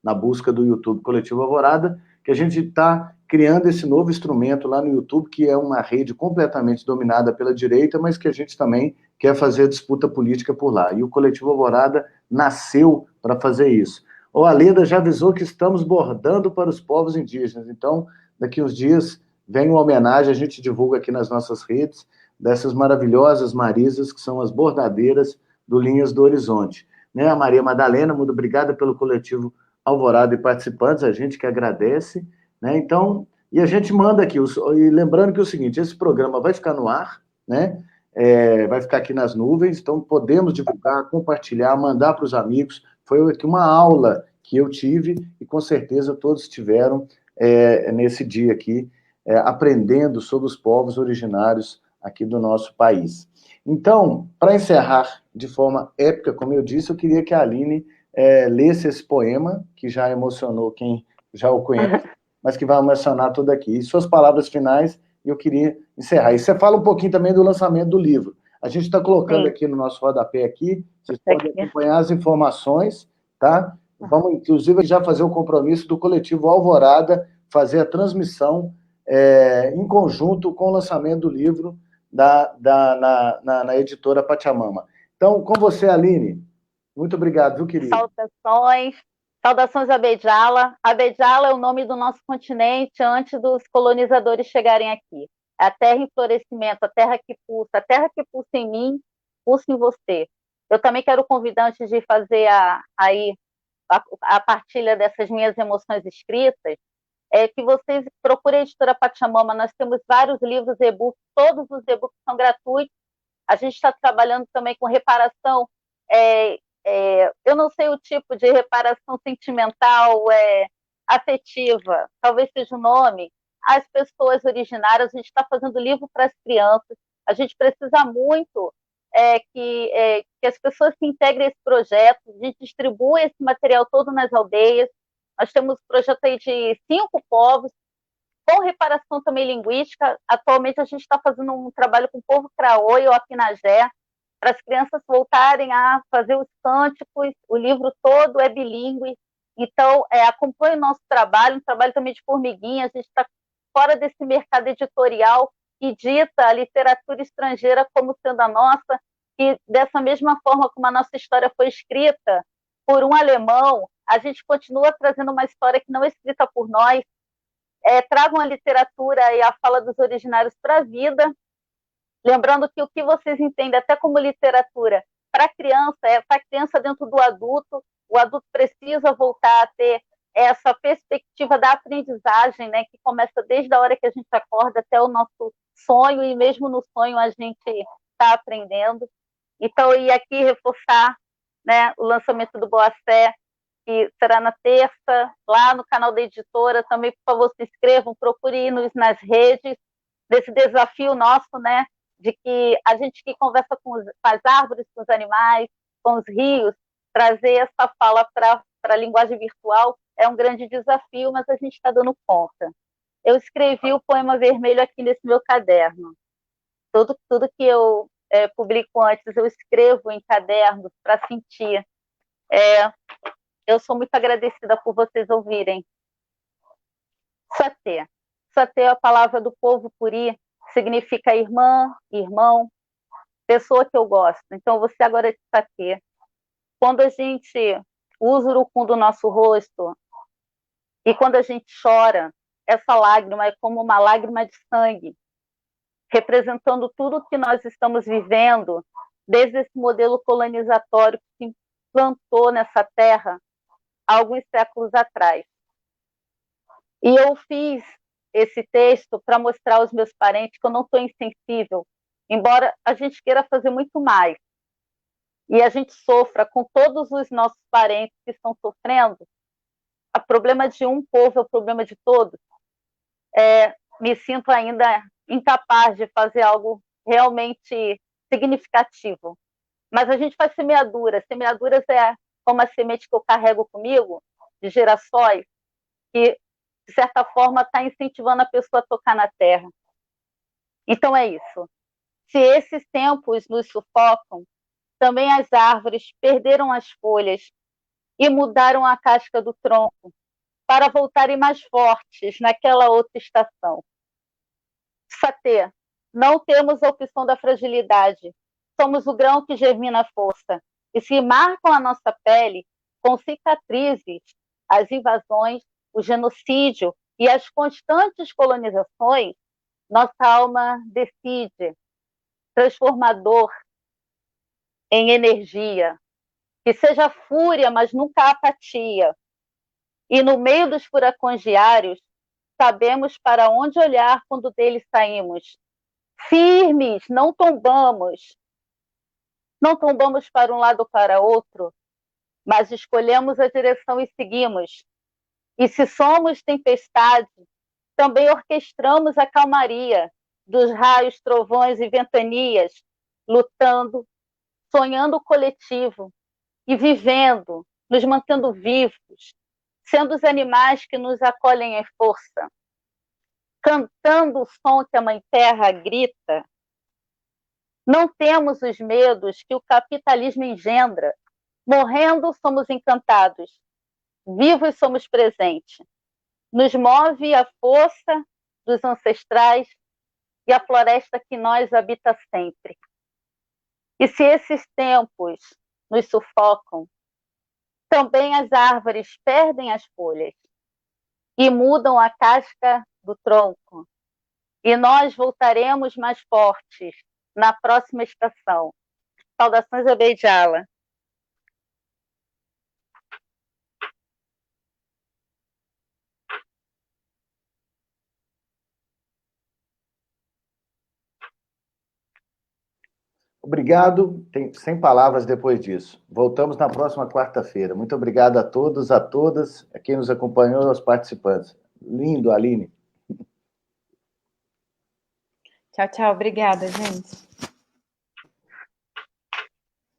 na busca do YouTube Coletivo Alvorada, que a gente está criando esse novo instrumento lá no YouTube, que é uma rede completamente dominada pela direita, mas que a gente também quer fazer a disputa política por lá. E o Coletivo Alvorada nasceu para fazer isso. A Leda já avisou que estamos bordando para os povos indígenas, então, daqui uns dias, vem uma homenagem, a gente divulga aqui nas nossas redes, dessas maravilhosas Marisas, que são as bordadeiras do Linhas do Horizonte. Né? A Maria Madalena, muito obrigada pelo Coletivo Alvorada e participantes, a gente que agradece, né? Então, e a gente manda aqui, e lembrando que é o seguinte, esse programa vai ficar no ar, né? Vai ficar aqui nas nuvens, então podemos divulgar, compartilhar, mandar para os amigos. Foi aqui uma aula que eu tive, e com certeza todos tiveram nesse dia aqui, aprendendo sobre os povos originários aqui do nosso país. Então, para encerrar de forma épica, como eu disse, eu queria que a Aline lesse esse poema, que já emocionou quem já o conhece, mas que vai emocionar tudo aqui. E suas palavras finais, eu queria encerrar. E você fala um pouquinho também do lançamento do livro. A gente está colocando aqui no nosso rodapé aqui, vocês podem acompanhar as informações, tá? Vamos, inclusive, já fazer o compromisso do coletivo Alvorada, fazer a transmissão em conjunto com o lançamento do livro na editora Pachamama. Então, com você, Aline, muito obrigado, viu, querido? Saudações a Abedjala. Abedjala é o nome do nosso continente antes dos colonizadores chegarem aqui. É a terra em florescimento, a terra que pulsa em mim, pulsa em você. Eu também quero convidar, antes de fazer a partilha dessas minhas emoções escritas, que vocês procurem a editora Pachamama. Nós temos vários livros e-books, todos os e-books são gratuitos. A gente está trabalhando também com reparação. Eu não sei o tipo de reparação sentimental, afetiva, talvez seja o nome. As pessoas originárias, a gente está fazendo livro para as crianças. A gente precisa muito que as pessoas se integrem a esse projeto, a gente distribua esse material todo nas aldeias. Nós temos um projeto aí de 5 povos, com reparação também linguística. Atualmente a gente está fazendo um trabalho com o povo Craoi ou Apinagé, para as crianças voltarem a fazer os cânticos. O livro todo é bilíngue. Então, acompanhe o nosso trabalho, um trabalho também de formiguinha. A gente está fora desse mercado editorial que dita a literatura estrangeira como sendo a nossa, e dessa mesma forma como a nossa história foi escrita por um alemão, a gente continua trazendo uma história que não é escrita por nós. Tragam a literatura e a fala dos originários para a vida, lembrando que o que vocês entendem até como literatura para a criança, para a criança dentro do adulto. O adulto precisa voltar a ter essa perspectiva da aprendizagem, né, que começa desde a hora que a gente acorda até o nosso sonho, e mesmo no sonho a gente está aprendendo. Então, e aqui reforçar, né, o lançamento do Boa Fé, que será na terça, lá no canal da editora. Também, por favor, se inscrevam, procurem-nos nas redes, desse desafio nosso, né, de que a gente que conversa com as árvores, com os animais, com os rios, trazer essa fala para a linguagem virtual é um grande desafio, mas a gente está dando conta. Eu escrevi o poema vermelho aqui nesse meu caderno. Tudo que eu publico antes, eu escrevo em cadernos para sentir. Eu sou muito agradecida por vocês ouvirem. Satê. Satê é a palavra do povo Puri, significa irmã, irmão, pessoa que eu gosto. Então, você agora é de Satê. Quando a gente usa o urucum do nosso rosto, e quando a gente chora, essa lágrima é como uma lágrima de sangue, representando tudo que nós estamos vivendo, desde esse modelo colonizatório que se implantou nessa terra há alguns séculos atrás. E eu fiz esse texto para mostrar aos meus parentes que eu não estou insensível, embora a gente queira fazer muito mais, e a gente sofra com todos os nossos parentes que estão sofrendo. O problema de um povo é o problema de todos. Me sinto ainda incapaz de fazer algo realmente significativo. Mas a gente faz semeaduras. Semeaduras é como a semente que eu carrego comigo, de girassóis, que, de certa forma, está incentivando a pessoa a tocar na terra. Então é isso. Se esses tempos nos sufocam, também as árvores perderam as folhas e mudaram a casca do tronco para voltarem mais fortes naquela outra estação. Satê, não temos a opção da fragilidade. Somos o grão que germina a força. E se marcam a nossa pele com cicatrizes as invasões, o genocídio e as constantes colonizações, nossa alma decide, transformador em energia, que seja fúria, mas nunca apatia. E no meio dos furacões diários, sabemos para onde olhar quando deles saímos. Firmes, não tombamos. Não tombamos para um lado ou para outro, mas escolhemos a direção e seguimos. E se somos tempestade, Também orquestramos a calmaria dos raios, trovões e ventanias, lutando, sonhando o coletivo e vivendo, nos mantendo vivos, sendo os animais que nos acolhem em força, cantando o som que a Mãe Terra grita. Não temos os medos que o capitalismo engendra. Morrendo, somos encantados. Vivos, somos presentes. Nos move a força dos ancestrais e a floresta que nós habita sempre. E se esses tempos nos sufocam, também as árvores perdem as folhas e mudam a casca do tronco. E nós voltaremos mais fortes na próxima estação. Saudações a Beijala. Obrigado, sem palavras depois disso. Voltamos na próxima quarta-feira. Muito obrigado a todos, a todas, a quem nos acompanhou, aos participantes. Lindo, Aline. Tchau, tchau. Obrigada, gente.